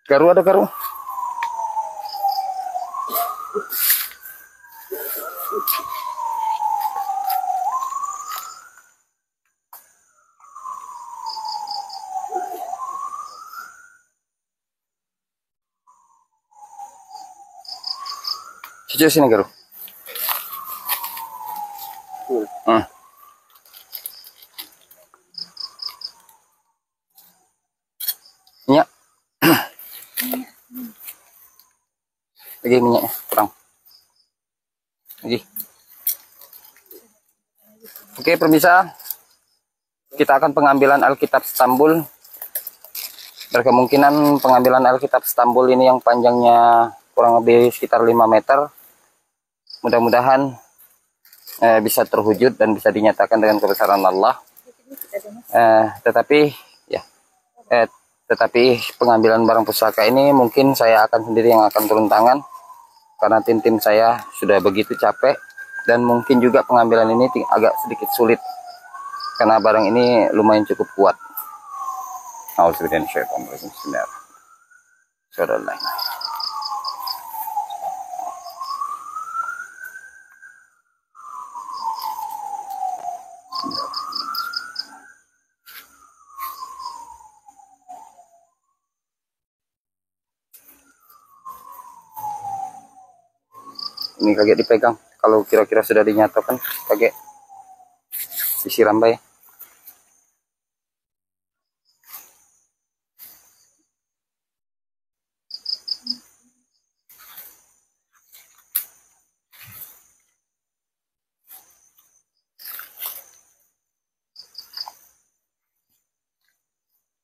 Garu ada garu. Sejauh sini garu. Minyak. Lagi minyaknya kurang. Lagi. Oke pemirsa, kita akan pengambilan Alkitab Stambul. Berkemungkinan pengambilan Alkitab Stambul ini yang panjangnya kurang lebih sekitar 5 meter. Mudah-mudahan bisa terwujud dan bisa dinyatakan dengan kebesaran Allah. Tetapi pengambilan barang pusaka ini mungkin saya akan sendiri yang akan turun tangan, karena tim-tim saya sudah begitu capek, dan mungkin juga pengambilan ini agak sedikit sulit karena barang ini lumayan cukup kuat. Ini kaget dipegang. Kalau kira-kira sudah dinyatakan, kaget disiram bay.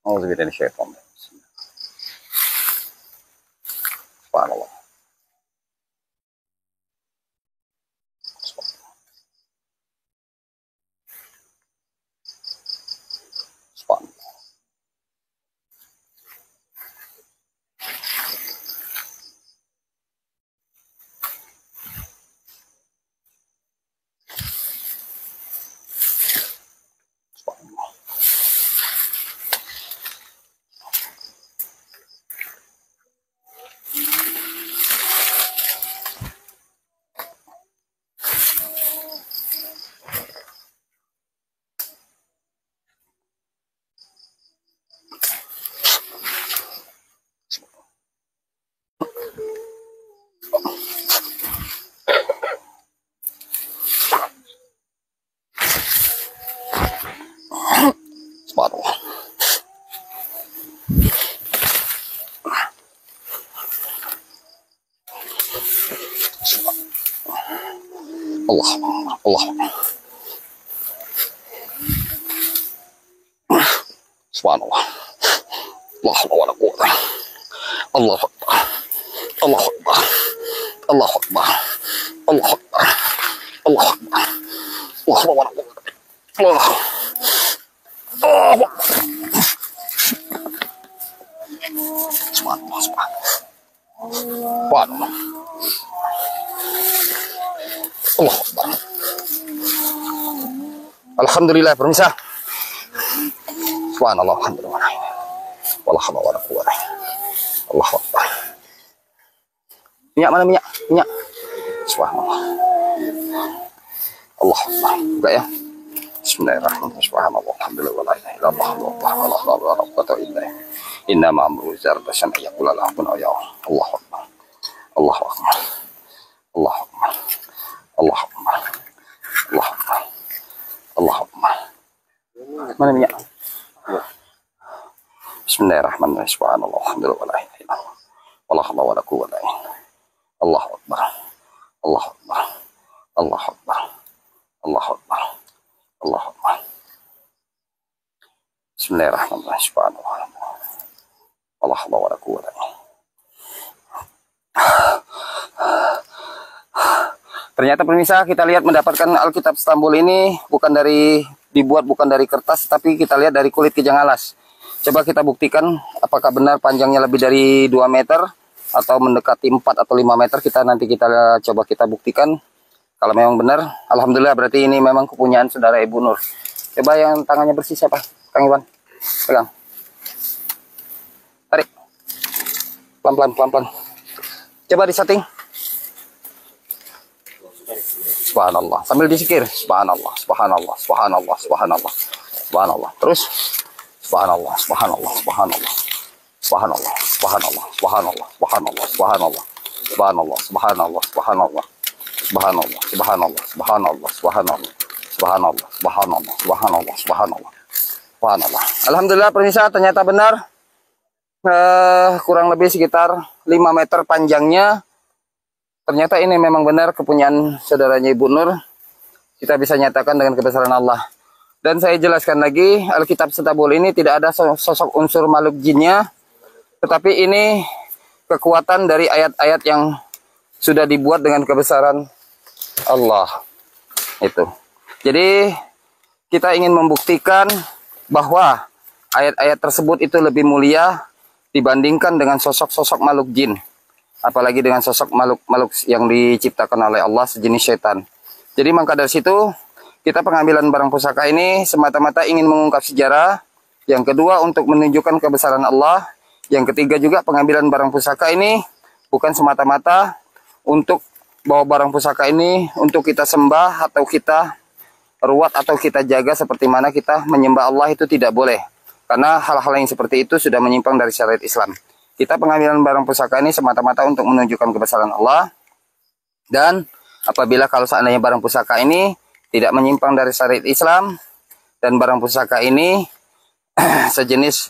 Auzubillahi minasyaitonir rajim. Subhanallah. Subhanallah. Subhanallah. Allah, Allah. Subhanallah. Allah wa la quwwata. Allah Akbar. Allah Akbar. Allah Akbar. Allah Akbar. Allah Akbar. Allah wa la quwwata. Allah. Allah. Subhanallah, subhanallah. Subhanallah. Allah Akbar. Alhamdulillah, pemirsa. Subhanallah, alhamdulillah. Wala haula wala quwwata. Allahu Akbar. Minyak mana minyak? Minyak. Subhanallah. Allah Akbar. Buka ya. Bismillahirrahmanirrahim. Subhanallah. Alhamdulillah. Wala ilaha illallah. Wala haula wala quwwata illa billah. Inna ma'amru zarda sam'a yaqul la kun ya. Allahu Akbar. Allahu Akbar. Allahu Akbar. Allahu Akbar. Allahu Akbar. Allahu Akbar. Mana minyak? Bismillahirrahmanirrahim. Subhanallah. Alhamdulillah. Wala ilaha illallah. Wala haula wala quwwata illa billah. Allahu Akbar. Allahu Akbar. Allahu Akbar. Allahu Akbar. Allahu Akbar. Bismillahirrahmanirrahim. Subhanallah. Wala haula wala quwwata illa billah. Ternyata pemirsa, kita lihat mendapatkan Alkitab Istanbul ini dibuat bukan dari kertas, tapi kita lihat dari kulit kijang alas. Coba kita buktikan apakah benar panjangnya lebih dari 2 meter atau mendekati 4 atau 5 meter. Nanti kita coba kita buktikan. Kalau memang benar, alhamdulillah berarti ini memang kepunyaan saudara Ibu Nur. Coba yang tangannya bersih siapa? Kang Iwan. Pegang. Tarik. Pelan-pelan, pelan-pelan. Coba disetting. Subhanallah, sambil disikir. Subhanallah, subhanallah, subhanallah, subhanallah, subhanallah. Terus subhanallah, subhanallah, subhanallah, subhanallah, subhanallah, subhanallah, subhanallah, subhanallah, subhanallah, subhanallah, subhanallah, subhanallah, subhanallah, subhanallah, subhanallah, subhanallah, subhanallah, subhanallah, subhanallah, subhanallah. Alhamdulillah pemirsa, ternyata benar. Kurang lebih sekitar 5 meter panjangnya. Ternyata ini memang benar kepunyaan saudaranya Ibu Nur. Kita bisa nyatakan dengan kebesaran Allah. Dan saya jelaskan lagi, Alkitab Istanbul ini tidak ada sosok unsur makhluk jinnya, tetapi ini kekuatan dari ayat-ayat yang sudah dibuat dengan kebesaran Allah. Itu. Jadi kita ingin membuktikan bahwa ayat-ayat tersebut itu lebih mulia dibandingkan dengan sosok-sosok makhluk jin. Apalagi dengan sosok makhluk yang diciptakan oleh Allah sejenis setan. Jadi maka dari situ kita pengambilan barang pusaka ini semata-mata ingin mengungkap sejarah. Yang kedua untuk menunjukkan kebesaran Allah. Yang ketiga juga pengambilan barang pusaka ini bukan semata-mata untuk bawa barang pusaka ini untuk kita sembah atau kita ruat atau kita jaga seperti mana kita menyembah Allah, itu tidak boleh. Karena hal-hal yang seperti itu sudah menyimpang dari syariat Islam. Kita pengambilan barang pusaka ini semata-mata untuk menunjukkan kebesaran Allah. Dan apabila kalau seandainya barang pusaka ini tidak menyimpang dari syariat Islam dan barang pusaka ini sejenis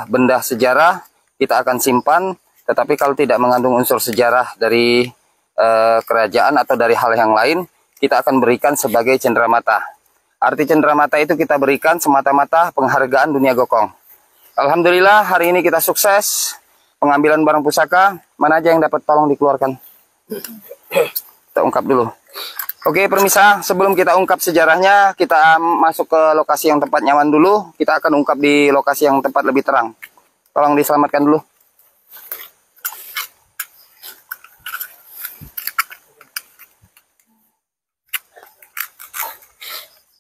benda sejarah, kita akan simpan. Tetapi kalau tidak mengandung unsur sejarah dari kerajaan atau dari hal yang lain, kita akan berikan sebagai cenderamata. Arti cenderamata itu kita berikan semata-mata penghargaan dunia gokong. Alhamdulillah hari ini kita sukses pengambilan barang pusaka. Mana aja yang dapat tolong dikeluarkan. Kita ungkap dulu. Oke permisa, sebelum kita ungkap sejarahnya, kita masuk ke lokasi yang tempat nyaman dulu. Kita akan ungkap di lokasi yang tempat lebih terang. Tolong diselamatkan dulu.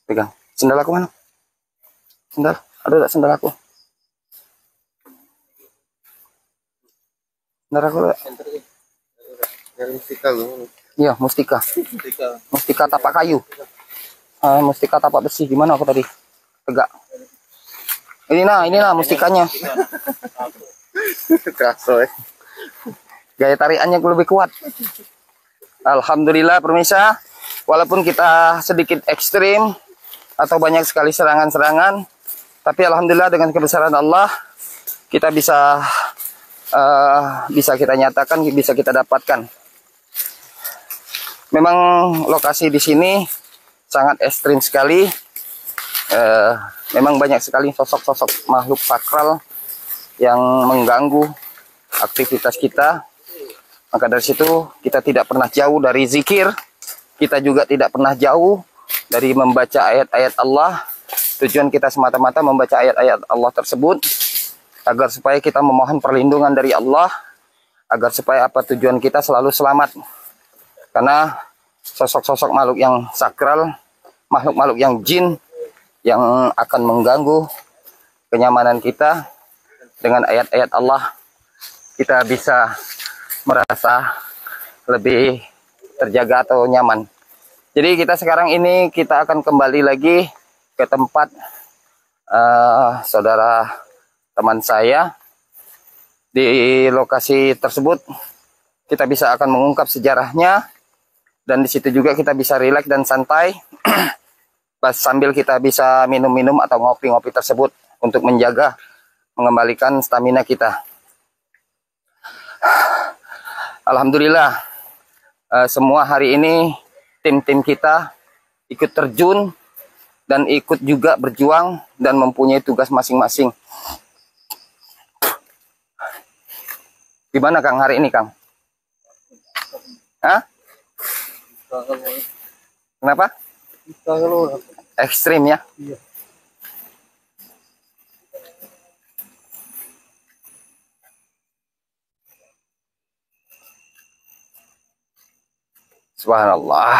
Pegang. Sendal aku mana? Sendal? Ada tak sendal aku? Sendal aku ada? Iya, mustika. Mustika tapak kayu. Mustika tapak besi. Gimana aku tadi? Tegak. Ini nah mustikanya. Gaya tarikannya lebih kuat. Alhamdulillah permisa. Walaupun kita sedikit ekstrim atau banyak sekali serangan-serangan, tapi alhamdulillah dengan kebesaran Allah kita bisa kita nyatakan, bisa kita dapatkan. Memang lokasi di sini sangat ekstrim sekali. Memang banyak sekali sosok-sosok makhluk sakral yang mengganggu aktivitas kita. Maka dari situ kita tidak pernah jauh dari zikir. Kita juga tidak pernah jauh dari membaca ayat-ayat Allah. Tujuan kita semata-mata membaca ayat-ayat Allah tersebut agar supaya kita memohon perlindungan dari Allah, agar supaya tujuan kita selalu selamat. Karena sosok-sosok makhluk yang sakral, makhluk-makhluk yang jin yang akan mengganggu kenyamanan kita, dengan ayat-ayat Allah kita bisa merasa lebih terjaga atau nyaman. Jadi kita sekarang ini kita akan kembali lagi ke tempat saudara teman saya. Di lokasi tersebut kita bisa akan mengungkap sejarahnya, dan di situ juga kita bisa rileks dan santai sambil kita bisa minum-minum atau ngopi-ngopi tersebut untuk menjaga, mengembalikan stamina kita. Alhamdulillah semua hari ini tim-tim kita ikut terjun dan ikut juga berjuang dan mempunyai tugas masing-masing. Gimana Kang hari ini Kang? Hah? Kenapa? Ekstrim ya? Iya. Subhanallah.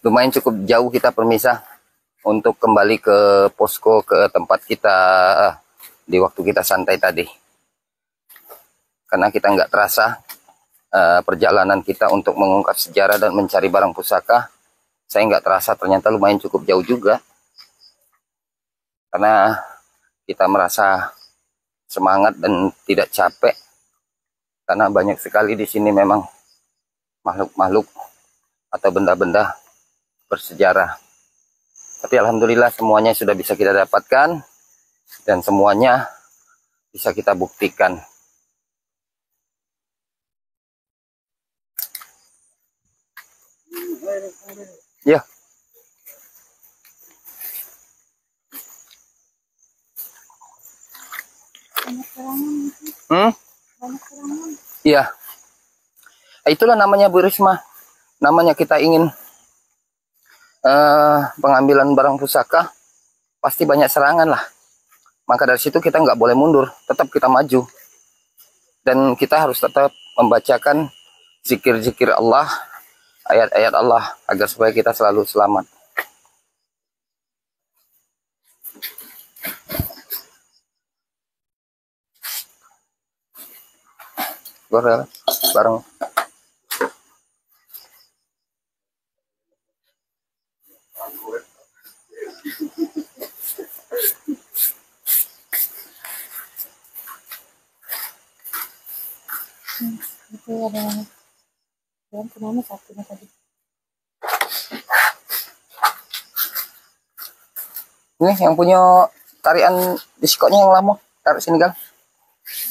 Lumayan cukup jauh kita permisa untuk kembali ke posko, ke tempat kita di waktu kita santai tadi. Karena kita nggak terasa perjalanan kita untuk mengungkap sejarah dan mencari barang pusaka, saya nggak terasa ternyata lumayan cukup jauh juga. Karena kita merasa semangat dan tidak capek, karena banyak sekali di sini memang makhluk-makhluk atau benda-benda bersejarah. Tapi alhamdulillah semuanya sudah bisa kita dapatkan dan semuanya bisa kita buktikan. Ya. Iya. Itulah namanya Bu Risma. Namanya kita ingin pengambilan barang pusaka, pasti banyak serangan lah. Maka dari situ kita nggak boleh mundur, tetap kita maju. Dan kita harus tetap membacakan zikir-zikir Allah, ayat-ayat Allah, agar supaya kita selalu selamat. Bareng. Itu ada yang kemana satunya tadi? Ini yang punya tarian diskonya yang lama, taruh sini Kang.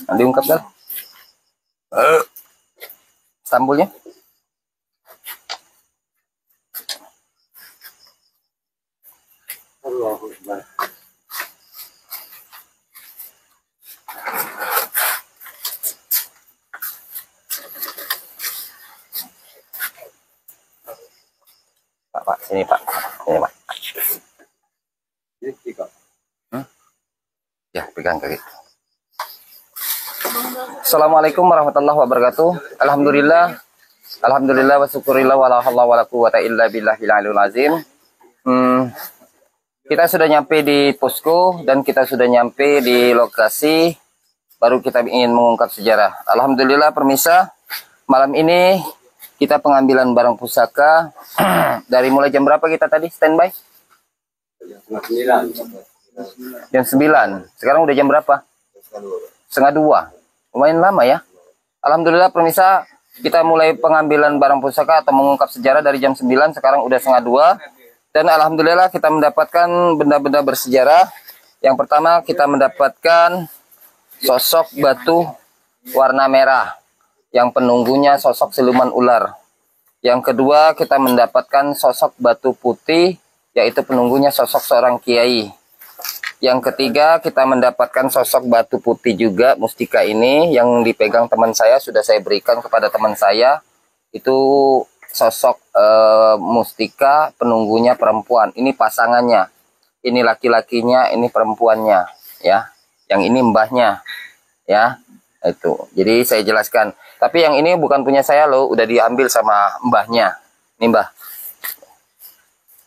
Nah, diungkap dah. Stambulnya. Pak, sini Pak. Sini Pak. Ya, pegang kaki. Assalamualaikum warahmatullahi wabarakatuh. Alhamdulillah. Alhamdulillah wa syukurillah wa la haula wa la quwata illa billahil aliyil azim. Kita sudah nyampe di posko dan kita sudah nyampe di lokasi. Baru kita ingin mengungkap sejarah. Alhamdulillah permisa. Malam ini kita pengambilan barang pusaka. Dari mulai jam berapa kita tadi standby? Jam 9. Sekarang udah jam berapa? Setengah 2. Lumayan lama ya. Alhamdulillah permisa, kita mulai pengambilan barang pusaka atau mengungkap sejarah dari jam 9. Sekarang udah setengah 2. Dan alhamdulillah kita mendapatkan benda-benda bersejarah. Yang pertama kita mendapatkan sosok batu warna merah yang penunggunya sosok siluman ular. Yang kedua kita mendapatkan sosok batu putih yaitu penunggunya sosok seorang kiai. Yang ketiga kita mendapatkan sosok batu putih juga, mustika ini yang dipegang teman saya, sudah saya berikan kepada teman saya. Itu sosok mustika penunggunya perempuan. Ini pasangannya, ini laki-lakinya, ini perempuannya ya. Yang ini mbahnya ya. Itu jadi saya jelaskan, tapi yang ini bukan punya saya loh, udah diambil sama mbahnya. Ini mbah.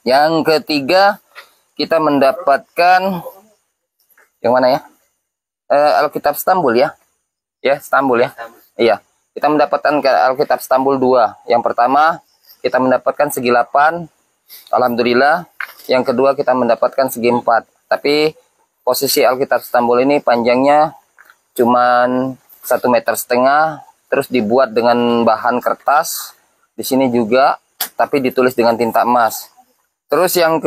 Yang ketiga kita mendapatkan yang mana ya? Alkitab Stambul ya. Ya, Stambul ya. Iya. Kita mendapatkan Alkitab Stambul 2. Yang pertama kita mendapatkan segi 8. Alhamdulillah. Yang kedua kita mendapatkan segi 4. Tapi posisi Alkitab Stambul ini panjangnya cuman 1,5 meter, terus dibuat dengan bahan kertas. Di sini juga, tapi ditulis dengan tinta emas. Terus yang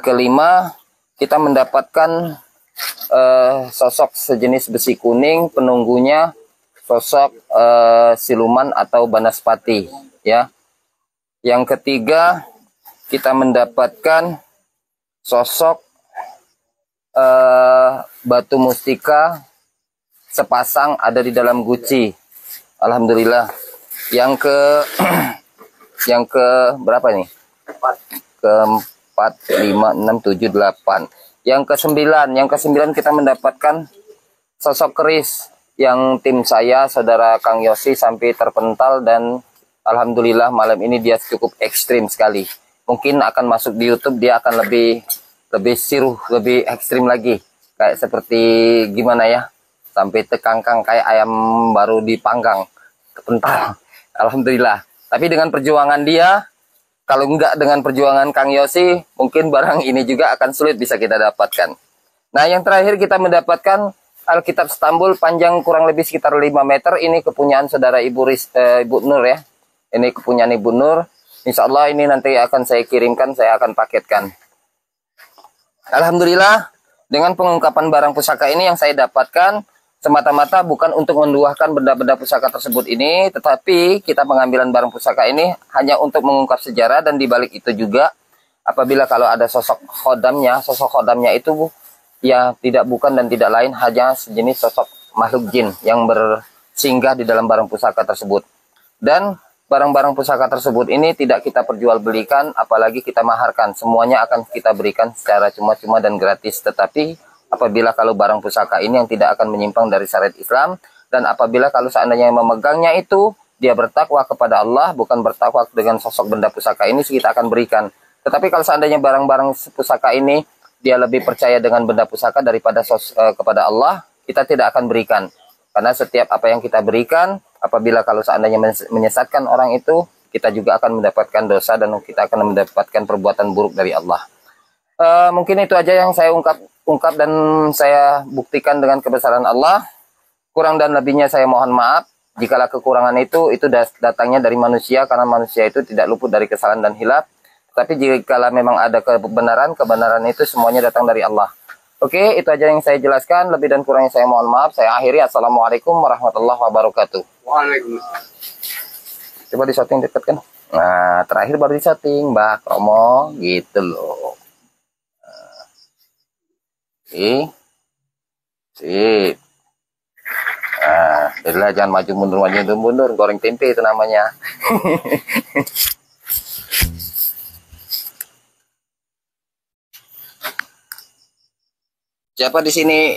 kelima kita mendapatkan sosok sejenis besi kuning, penunggunya sosok siluman atau banaspati ya. Yang ketiga kita mendapatkan sosok batu mustika sepasang ada di dalam guci. Alhamdulillah. Yang ke berapa nih? Ke 4, 5, 6, 7, 8. Yang ke-9 kita mendapatkan sosok keris yang tim saya, saudara Kang Yosi sampai terpental, dan alhamdulillah malam ini dia cukup ekstrim sekali. Mungkin akan masuk di YouTube, dia akan lebih siruh, lebih ekstrim lagi. Kayak seperti gimana ya? Sampai tekangkang kayak ayam baru dipanggang, terpental. Alhamdulillah. Tapi dengan perjuangan dia, kalau enggak dengan perjuangan Kang Yosi, mungkin barang ini juga akan sulit bisa kita dapatkan. Nah, yang terakhir kita mendapatkan Alkitab Stambul panjang kurang lebih sekitar 5 meter. Ini kepunyaan saudara Ibu Nur ya. Ini kepunyaan Ibu Nur. Insya Allah ini nanti akan saya kirimkan, saya akan paketkan. Alhamdulillah, dengan pengungkapan barang pusaka ini yang saya dapatkan, semata-mata bukan untuk menduakan benda-benda pusaka tersebut ini, tetapi kita pengambilan barang pusaka ini hanya untuk mengungkap sejarah. Dan dibalik itu juga, apabila kalau ada sosok khodamnya itu ya tidak bukan dan tidak lain hanya sejenis sosok makhluk jin yang bersinggah di dalam barang pusaka tersebut. Dan barang-barang pusaka tersebut ini tidak kita perjualbelikan, apalagi kita maharkan. Semuanya akan kita berikan secara cuma-cuma dan gratis. Tetapi apabila kalau barang pusaka ini yang tidak akan menyimpang dari syariat Islam, dan apabila kalau seandainya yang memegangnya itu dia bertakwa kepada Allah, bukan bertakwa dengan sosok benda pusaka ini, kita akan berikan. Tetapi kalau seandainya barang-barang pusaka ini dia lebih percaya dengan benda pusaka daripada kepada Allah, kita tidak akan berikan. Karena setiap apa yang kita berikan, apabila kalau seandainya menyesatkan orang itu, kita juga akan mendapatkan dosa dan kita akan mendapatkan perbuatan buruk dari Allah. Mungkin itu aja yang saya ungkap dan saya buktikan dengan kebesaran Allah. Kurang dan lebihnya saya mohon maaf. Jikalau kekurangan itu datangnya dari manusia, karena manusia itu tidak luput dari kesalahan dan hilaf. Tapi jikalau memang ada kebenaran itu semuanya datang dari Allah. Oke, itu aja yang saya jelaskan. Lebih dan kurangnya saya mohon maaf. Saya akhiri. Assalamualaikum warahmatullahi wabarakatuh. Waalaikumsalam. Coba disetting deket kan. Nah, terakhir baru disetting, Mbak Romo. Gitu loh. Oke. Sip. Nah, jadilah jangan maju mundur, goreng tempe itu namanya. Siapa di sini